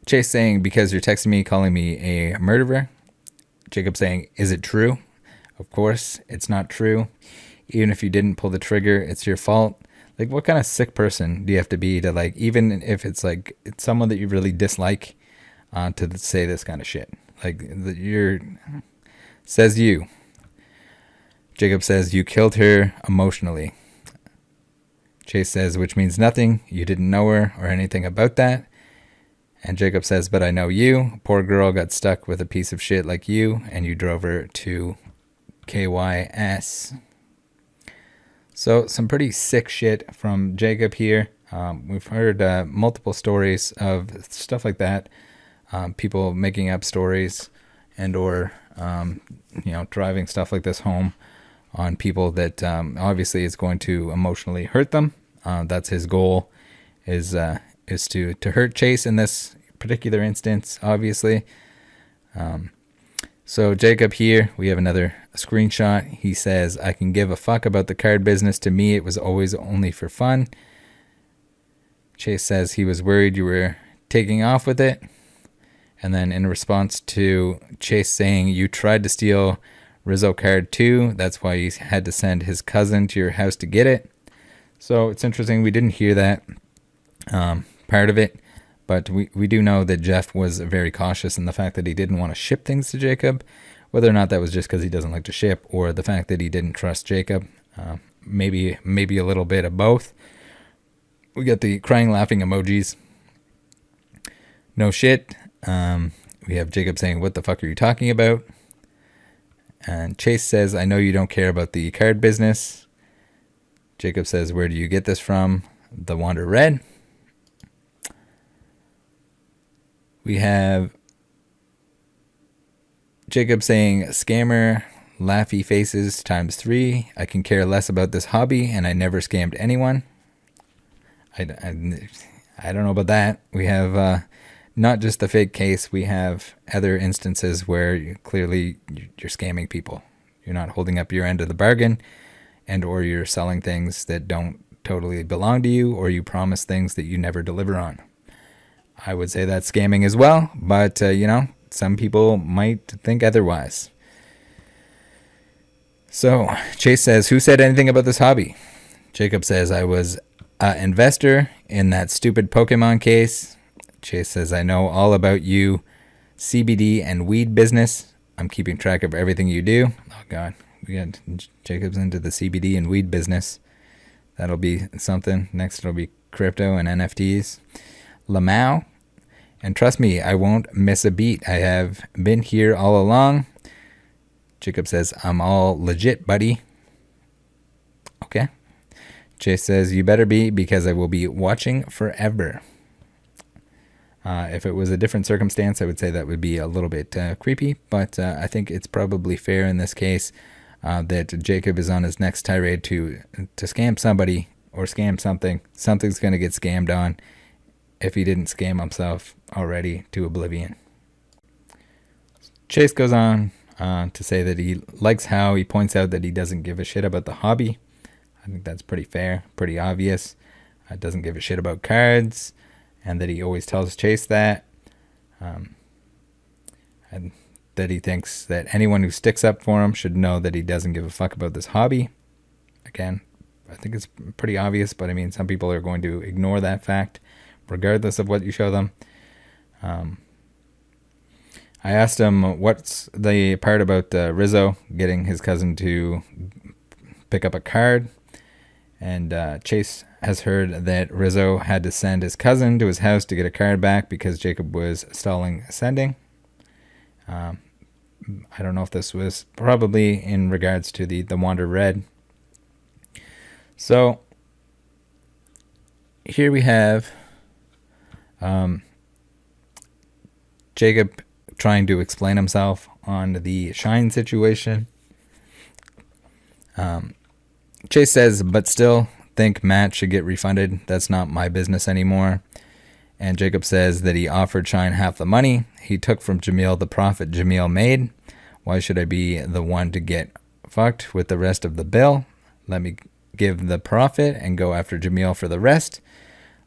Chase saying, because you're texting me, calling me a murderer. Jacob saying, is it true? Of course, it's not true. Even if you didn't pull the trigger, it's your fault. Like, what kind of sick person do you have to be to, like, even if it's like it's someone that you really dislike, to say this kind of shit? Like, says you. Jacob says, you killed her emotionally. Chase says, which means nothing. You didn't know her or anything about that. And Jacob says, but I know you. Poor girl got stuck with a piece of shit like you, and you drove her to KYS. So some pretty sick shit from Jacob here. We've heard multiple stories of stuff like that. People making up stories and or driving stuff like this home on people that obviously is going to emotionally hurt them. That's his goal, is to hurt Chase in this particular instance, obviously. So Jacob here, we have another screenshot. He says, I can give a fuck about the card business. To me, it was always only for fun. Chase says he was worried you were taking off with it. And then in response to Chase saying, you tried to steal Rizzo card too. That's why he had to send his cousin to your house to get it. So it's interesting. We didn't hear that part of it, but we do know that Jeff was very cautious in the fact that he didn't want to ship things to Jacob. Whether or not that was just because he doesn't like to ship, or the fact that he didn't trust Jacob, maybe a little bit of both. We got the crying, laughing emojis. No shit. We have Jacob saying, what the fuck are you talking about? And Chase says, I know you don't care about the card business. Jacob says, where do you get this from? The Wander Red. We have Jacob saying, scammer laughy faces times 3. I can care less about this hobby, and I never scammed anyone. I don't know about that. We have not just the fake case. We have other instances where clearly you're scamming people. You're not holding up your end of the bargain, and or you're selling things that don't totally belong to you, or you promise things that you never deliver on. I would say that's scamming as well, but some people might think otherwise. So Chase says, who said anything about this hobby? Jacob says, I was an investor in that stupid Pokemon case. Chase says, I know all about you CBD and weed business. I'm keeping track of everything you do. Oh God, we got Jacob's into the CBD and weed business. That'll be something. Next it'll be crypto and NFTs. Lamau. And trust me, I won't miss a beat. I have been here all along. Jacob says, I'm all legit, buddy. Okay. Chase says, you better be, because I will be watching forever. If it was a different circumstance, I would say that would be a little bit creepy, but I think it's probably fair in this case that Jacob is on his next tirade to scam somebody or scam something. Something's going to get scammed on if he didn't scam himself already to oblivion. Chase goes on to say that he likes how he points out that he doesn't give a shit about the hobby. I think that's pretty fair, pretty obvious. Doesn't give a shit about cards, and that he always tells Chase that. And that he thinks that anyone who sticks up for him should know that he doesn't give a fuck about this hobby. Again, I think it's pretty obvious, but I mean, some people are going to ignore that fact regardless of what you show them. I asked him what's the part about Rizzo getting his cousin to pick up a card, and Chase has heard that Rizzo had to send his cousin to his house to get a card back because Jacob was stalling sending. I don't know if this was probably in regards to the Wander Red. So here we have Jacob trying to explain himself on the Shine situation. Chase says, but still think Matt should get refunded. That's not my business anymore. And Jacob says that he offered Shine half the money. He took from Jamil the profit Jamil made. Why should I be the one to get fucked with the rest of the bill? Let me give the profit and go after Jamil for the rest.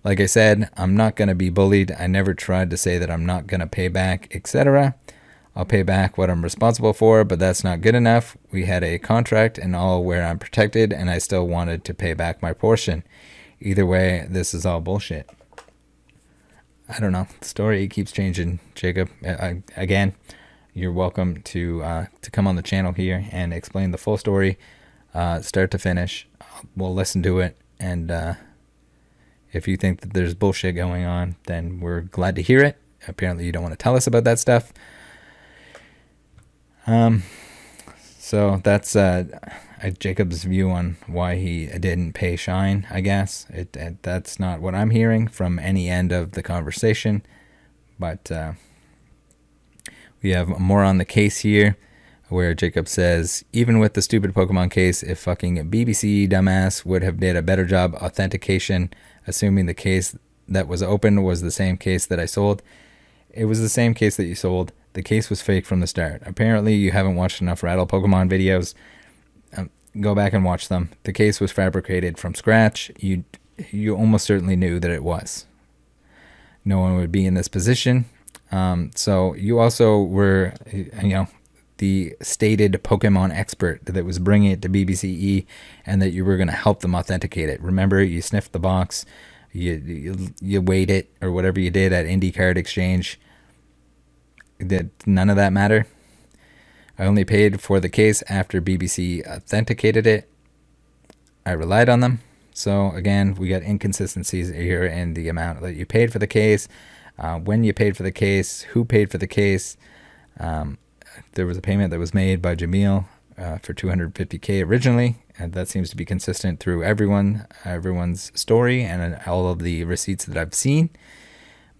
Like I said, I'm not going to be bullied. I never tried to say that I'm not going to pay back, etc. I'll pay back what I'm responsible for, but that's not good enough. We had a contract and all where I'm protected, and I still wanted to pay back my portion. Either way, this is all bullshit. I don't know. The story keeps changing, Jacob. Again, you're welcome to come on the channel here and explain the full story, start to finish. We'll listen to it, and if you think that there's bullshit going on, then we're glad to hear it. Apparently you don't want to tell us about that stuff. So that's Jacob's view on why he didn't pay Shine, I guess. That's not what I'm hearing from any end of the conversation. But we have more on the case here, where Jacob says, even with the stupid Pokemon case, if fucking BBC dumbass would have did a better job authentication, assuming the case that was open was the same case that I sold. It was the same case that you sold. The case was fake from the start. Apparently you haven't watched enough Rattle Pokemon videos. Go back and watch them. The case was fabricated from scratch. You almost certainly knew that it was. No one would be in this position. So you also were, the stated Pokemon expert that was bringing it to BBCE, and that you were going to help them authenticate it. Remember, you sniffed the box, you weighed it, or whatever you did at Indie Card Exchange. Did none of that matter? I only paid for the case after BBC authenticated it. I relied on them. So again, we got inconsistencies here in the amount that you paid for the case, when you paid for the case, who paid for the case. There was a payment that was made by Jamil for $250K originally, and that seems to be consistent through everyone's story and all of the receipts that I've seen.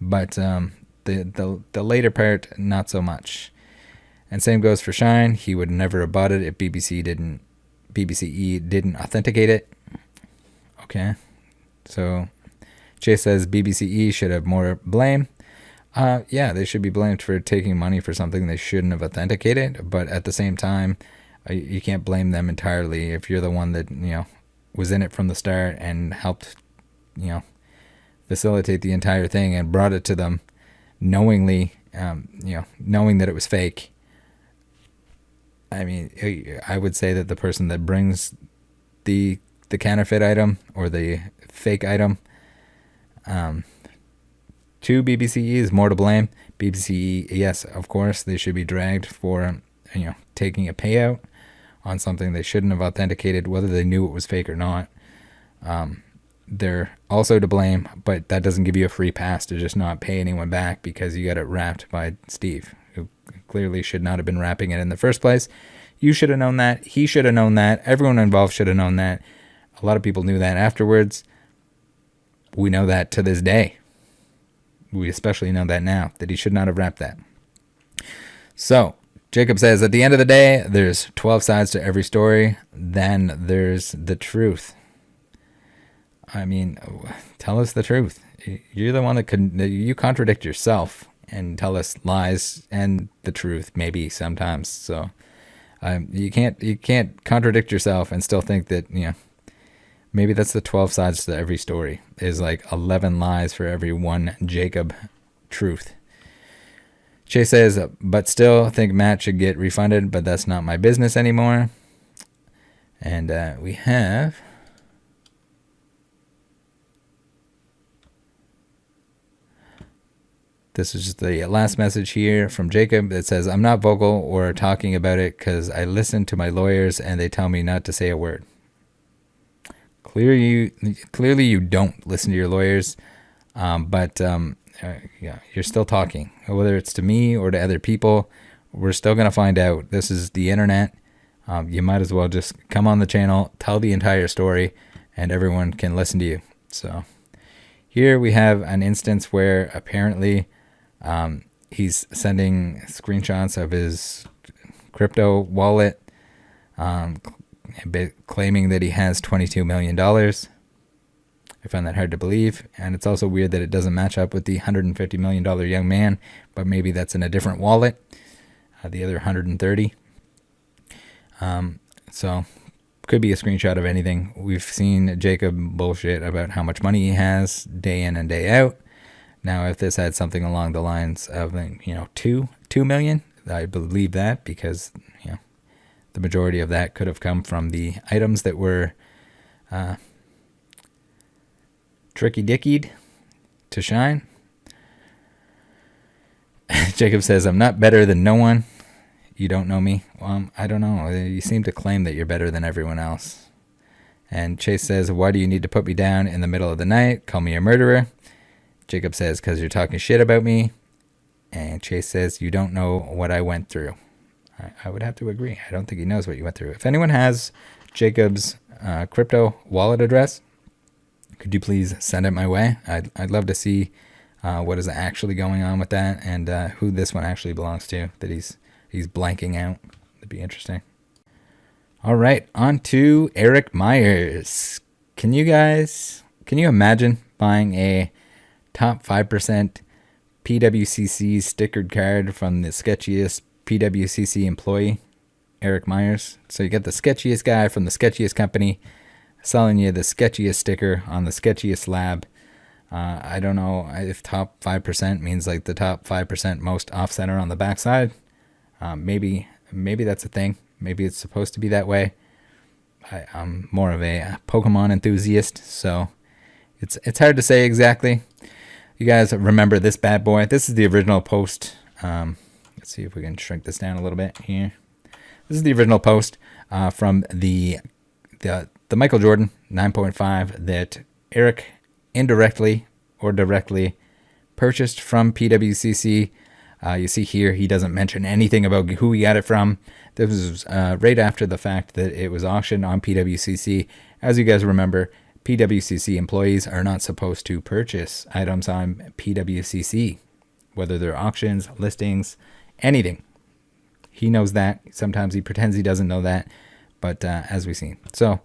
But the later part, not so much. And same goes for Shine. He would never have bought it if BBCE didn't authenticate it. Okay. So Chase says BBCE should have more blame. Yeah, they should be blamed for taking money for something they shouldn't have authenticated. But at the same time, you can't blame them entirely if you're the one that, was in it from the start and helped, facilitate the entire thing and brought it to them knowingly, knowing that it was fake. I mean, I would say that the person that brings the counterfeit item or the fake item to BBCE is more to blame. BBCE, yes, of course, they should be dragged for, taking a payout on something they shouldn't have authenticated, whether they knew it was fake or not. They're also to blame, but that doesn't give you a free pass to just not pay anyone back because you got it wrapped by Steve, who clearly should not have been wrapping it in the first place. You should have known that. He should have known that. Everyone involved should have known that. A lot of people knew that afterwards. We know that to this day. We especially know that now, that he should not have wrapped that. So, Jacob says, at the end of the day, there's 12 sides to every story. Then there's the truth. I mean, tell us the truth. You're the one that you contradict yourself and tell us lies and the truth, maybe sometimes. So you can't contradict yourself and still think that, maybe that's the 12 sides to every story is like 11 lies for every one Jacob truth. Chase says, but still think Matt should get refunded, but that's not my business anymore. And we have this is just the last message here from Jacob that says, I'm not vocal or talking about it because I listen to my lawyers and they tell me not to say a word. Clearly you don't listen to your lawyers, but you're still talking. Whether it's to me or to other people, we're still going to find out. This is the internet. You might as well just come on the channel, tell the entire story, and everyone can listen to you. So here we have an instance where apparently he's sending screenshots of his crypto wallet, claiming that he has $22 million. I find that hard to believe. And it's also weird that it doesn't match up with the $150 million young man, but maybe that's in a different wallet, the other 130. So could be a screenshot of anything. We've seen Jacob bullshit about how much money he has day in and day out. Now, if this had something along the lines of, $2 million, I believe that because, the majority of that could have come from the items that were tricky-dickied to Shine. Jacob says, I'm not better than no one. You don't know me. Well, I don't know. You seem to claim that you're better than everyone else. And Chase says, why do you need to put me down in the middle of the night? Call me a murderer. Jacob says, because you're talking shit about me. And Chase says, you don't know what I went through. I would have to agree. I don't think he knows what you went through. If anyone has Jacob's crypto wallet address, could you please send it my way? I'd love to see what is actually going on with that and who this one actually belongs to that he's blanking out. That'd be interesting. All right, on to Eric Myers. Can you imagine buying a top 5% PWCC stickered card from the sketchiest PWCC employee, Eric Myers? So you get the sketchiest guy from the sketchiest company selling you the sketchiest sticker on the sketchiest lab. I don't know if top 5% means like the top 5% most off center on the backside. Maybe that's a thing. Maybe it's supposed to be that way. I'm more of a Pokemon enthusiast, so it's hard to say exactly. You guys remember this bad boy? This is the original post. Let's see if we can shrink this down a little bit here. This is the original post from the Michael Jordan 9.5 that Eric indirectly or directly purchased from PWCC. You see here, he doesn't mention anything about who he got it from. This was right after the fact that it was auctioned on PWCC. As you guys remember, PWCC employees are not supposed to purchase items on PWCC, whether they're auctions, listings, anything. He knows that. Sometimes he pretends he doesn't know that, but as we've seen. So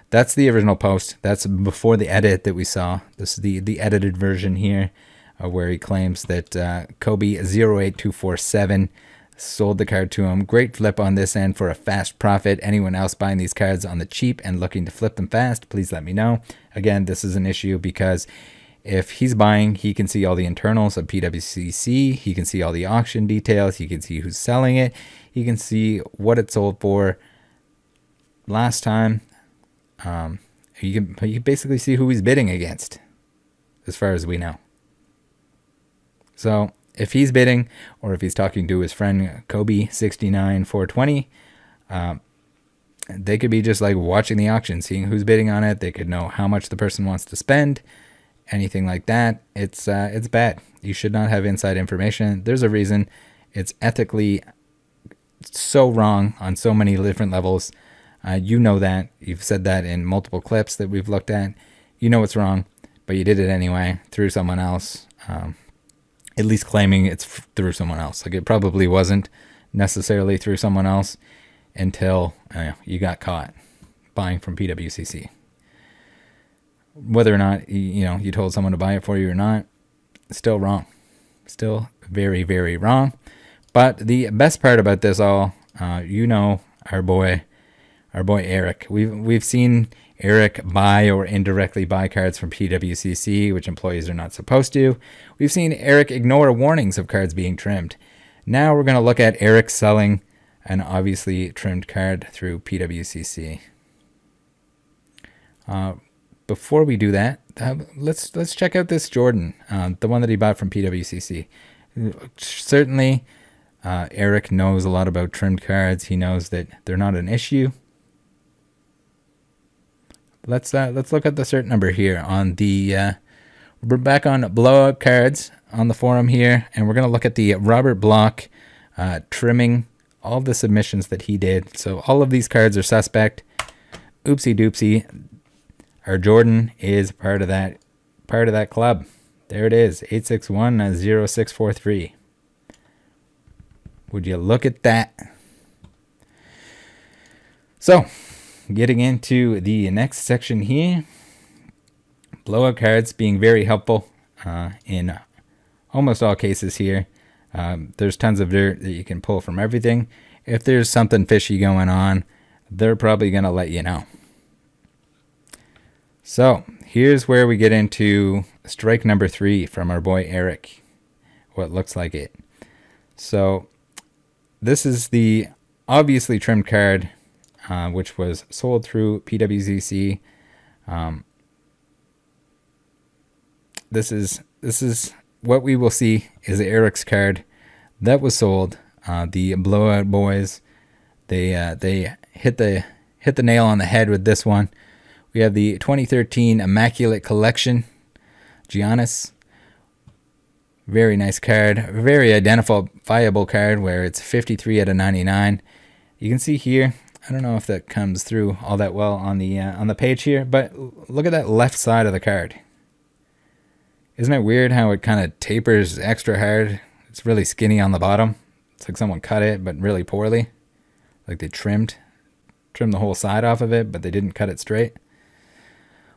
that's the original post. That's before the edit that we saw. This is the edited version here, where he claims that Kobe08247 sold the card to him. Great flip on this end for a fast profit. Anyone else buying these cards on the cheap and looking to flip them fast, please let me know. Again, this is an issue because if he's buying, he can see all the internals of PWCC. He can see all the auction details. He can see who's selling it. He can see what it sold for last time. You can basically see who he's bidding against, as far as we know. So if he's bidding, or if he's talking to his friend Kobe69420, they could be just like watching the auction, seeing who's bidding on it. They could know how much the person wants to spend, anything like that. It's bad. You should not have inside information. There's a reason. It's ethically so wrong on so many different levels. You know that. You've said that in multiple clips that we've looked at. You know it's wrong, but you did it anyway through someone else. At least claiming it's through someone else. Like, it probably wasn't necessarily through someone else until you got caught buying from PWCC. Whether or not you told someone to buy it for you or not, still wrong. Still very, very wrong. But the best part about this all, our boy Eric. We've seen Eric buy or indirectly buy cards from PWCC, which employees are not supposed to. We've seen Eric ignore warnings of cards being trimmed. Now we're going to look at Eric selling an obviously trimmed card through PWCC. Before we do that, let's check out this Jordan, the one that he bought from PWCC. Certainly, Eric knows a lot about trimmed cards. He knows that they're not an issue. Let's look at the cert number here on the. We're back on blow up cards on the forum here, and we're gonna look at the Robert Block trimming all the submissions that he did. So all of these cards are suspect. Oopsie doopsie. Our Jordan is part of that club. There it is, 8610643. Would you look at that? So, getting into the next section here, blowout cards being very helpful in almost all cases here. There's tons of dirt that you can pull from everything. If there's something fishy going on, they're probably going to let you know. So, here's where we get into strike number 3 from our boy Eric. What looks like it. So, this is the obviously trimmed card, which was sold through PWCC. This is what we will see is Eric's card that was sold. The blowout boys, they hit the nail on the head with this one. We have the 2013 Immaculate Collection, Giannis. Very nice card, very identifiable card where it's 53 out of 99. You can see here, I don't know if that comes through all that well on the page here, but look at that left side of the card. Isn't it weird how it kind of tapers extra hard? It's really skinny on the bottom. It's like someone cut it, but really poorly. Like they trimmed the whole side off of it, but they didn't cut it straight.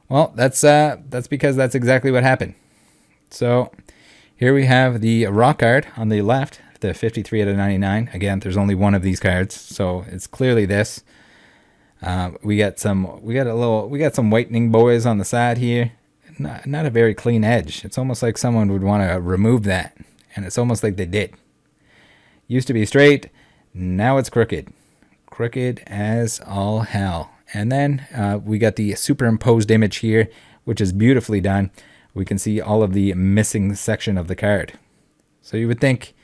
Well, that's because that's exactly what happened. So here we have the raw card on the left, the 53 out of 99. Again, there's only one of these cards, so it's clearly this. We got some whitening boys on the side here. Not a very clean edge. It's almost like someone would want to remove that, and it's almost like they did. Used to be straight, now it's crooked. Crooked as all hell. And then we got the superimposed image here, which is beautifully done. We can see all of the missing section of the card. So you would think,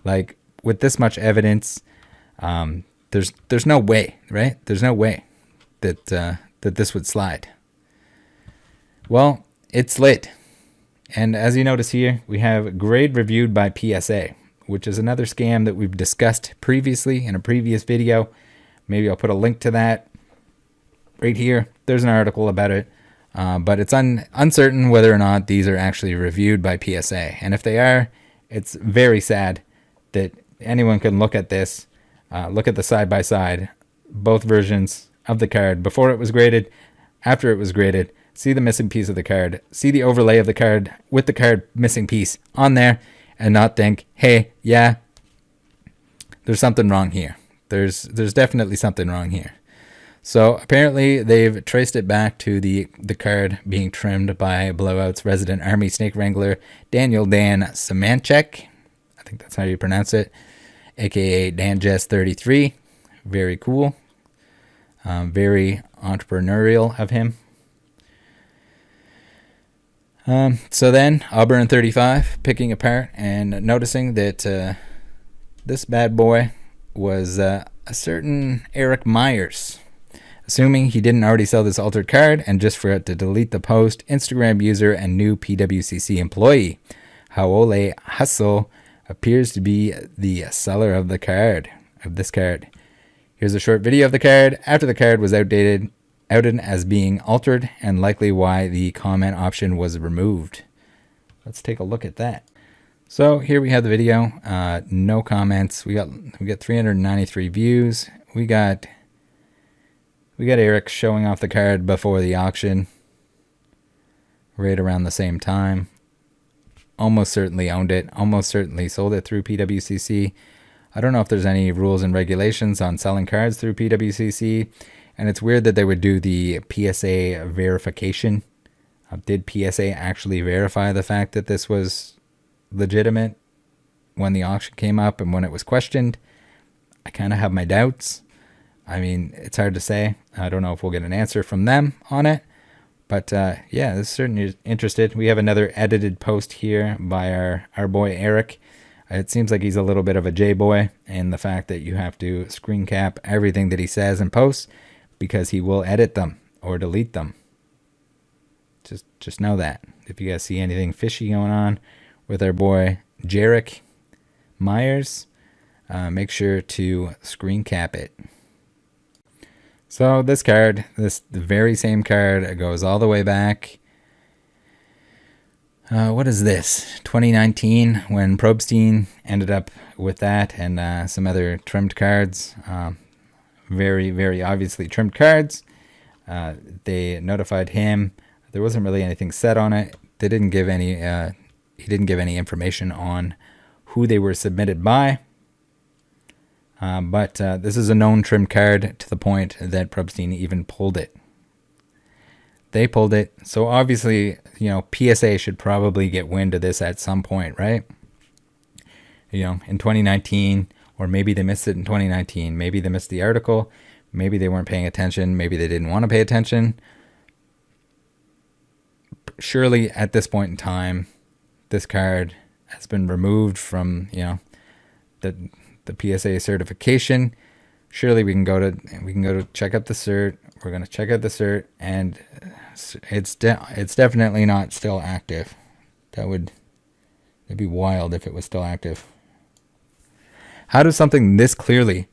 like, with this much evidence, there's no way, right? There's no way that this would slide. Well, it slid. And as you notice here, we have grade reviewed by PSA, which is another scam that we've discussed previously in a previous video. Maybe I'll put a link to that right here. There's an article about it. But it's uncertain whether or not these are actually reviewed by PSA. And if they are, it's very sad that anyone can look at this Look at the side-by-side, both versions of the card, before it was graded, after it was graded. See the missing piece of the card. See the overlay of the card with the card missing piece on there, and not think, hey, yeah, there's something wrong here. There's definitely something wrong here. So apparently they've traced it back to the card being trimmed by Blowout's resident Army Snake Wrangler, Daniel Dan Samanchek. I think that's how you pronounce it. AKA Danjess33. Very cool. Very entrepreneurial of him. So then, Auburn35 picking apart and noticing that this bad boy was a certain Eric Myers. Assuming he didn't already sell this altered card and just forgot to delete the post, Instagram user and new PWCC employee, Haole Hustle, appears to be the seller of this card. Here's a short video of the card after the card was outed as being altered, and likely why the comment option was removed. Let's take a look at that. So here we have the video. No comments. We got 393 views. We got Eric showing off the card before the auction, right around the same time. Almost certainly owned it. Almost certainly sold it through PWCC. I don't know if there's any rules and regulations on selling cards through PWCC. And it's weird that they would do the PSA verification. Did PSA actually verify the fact that this was legitimate when the auction came up and when it was questioned? I kind of have my doubts. I mean, it's hard to say. I don't know if we'll get an answer from them on it. But yeah, this is certainly interested. We have another edited post here by our boy Eric. It seems like he's a little bit of a J-boy in the fact that you have to screen cap everything that he says and posts, because he will edit them or delete them. Just know that. If you guys see anything fishy going on with our boy Jarek Myers, make sure to screen cap it. So this card, the very same card, it goes all the way back. What is this? 2019, when Probstein ended up with that and some other trimmed cards. Very, very obviously trimmed cards. They notified him. There wasn't really anything said on it. They didn't give any. He didn't give any information on who they were submitted by. But this is a known trimmed card to the point that Probstein even pulled it. They pulled it, so obviously, PSA should probably get wind of this at some point, right? In 2019. Or maybe they missed it in 2019. Maybe they missed the article. Maybe they weren't paying attention. Maybe they didn't want to pay attention. Surely at this point in time, this card has been removed from, the PSA certification. Surely we can go to check out the cert. We're going to check out the cert, and it's definitely not still active. It'd be wild if it was still active. How does something this clearly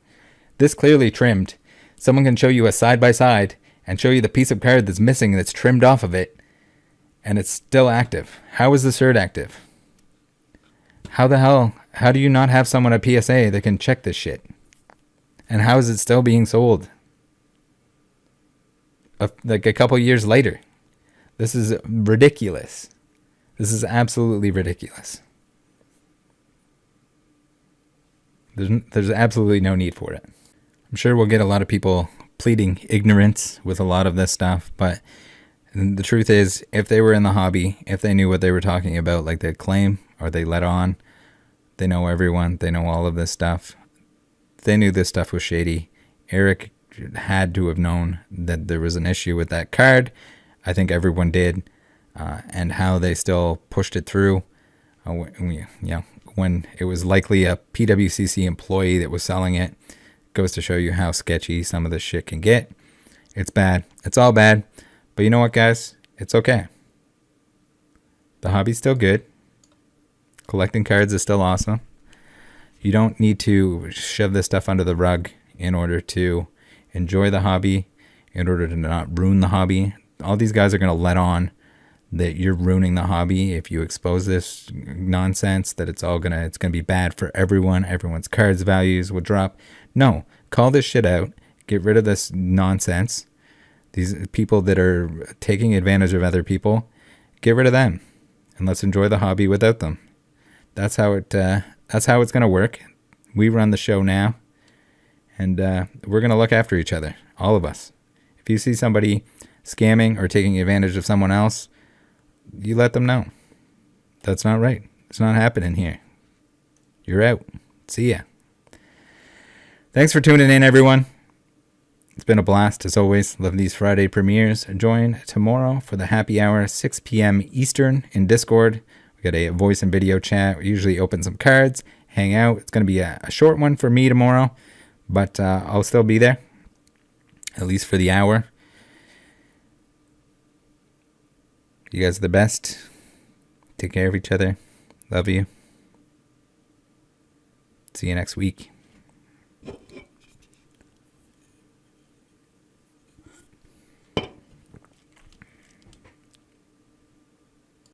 trimmed, someone can show you a side-by-side and show you the piece of card that's missing that's trimmed off of it, and it's still active? How is the cert active? How do you not have someone at PSA that can check this shit? And how is it still being sold? Like a couple years later. This is ridiculous. This is absolutely ridiculous. There's absolutely no need for it. I'm sure we'll get a lot of people pleading ignorance with a lot of this stuff, but the truth is, if they were in the hobby, if they knew what they were talking about, like they claim or they let on, they know everyone, they know all of this stuff. They knew this stuff was shady. Eric had to have known that there was an issue with that card. I think everyone did, and how they still pushed it through. When it was likely a PWCC employee that was selling it, goes to show you how sketchy some of this shit can get. It's bad. It's all bad. But you know what, guys? It's okay. The hobby's still good. Collecting cards is still awesome. You don't need to shove this stuff under the rug in order to enjoy the hobby, in order to not ruin the hobby. All these guys are going to let on that you're ruining the hobby if you expose this nonsense, that it's gonna be bad for everyone. Everyone's cards values will drop. No, call this shit out. Get rid of this nonsense. These people that are taking advantage of other people, get rid of them, and let's enjoy the hobby without them. That's how it's gonna work. We run the show now, and we're gonna look after each other, all of us. If you see somebody scamming or taking advantage of someone else, you let them know. That's not right. It's not happening here. You're out. See ya. Thanks for tuning in, everyone. It's been a blast, as always. Love these Friday premieres. Join tomorrow for the happy hour, 6 p.m. Eastern in Discord. We got a voice and video chat. We usually open some cards, hang out. It's going to be a short one for me tomorrow, but I'll still be there, at least for the hour. You guys are the best. Take care of each other. Love you. See you next week.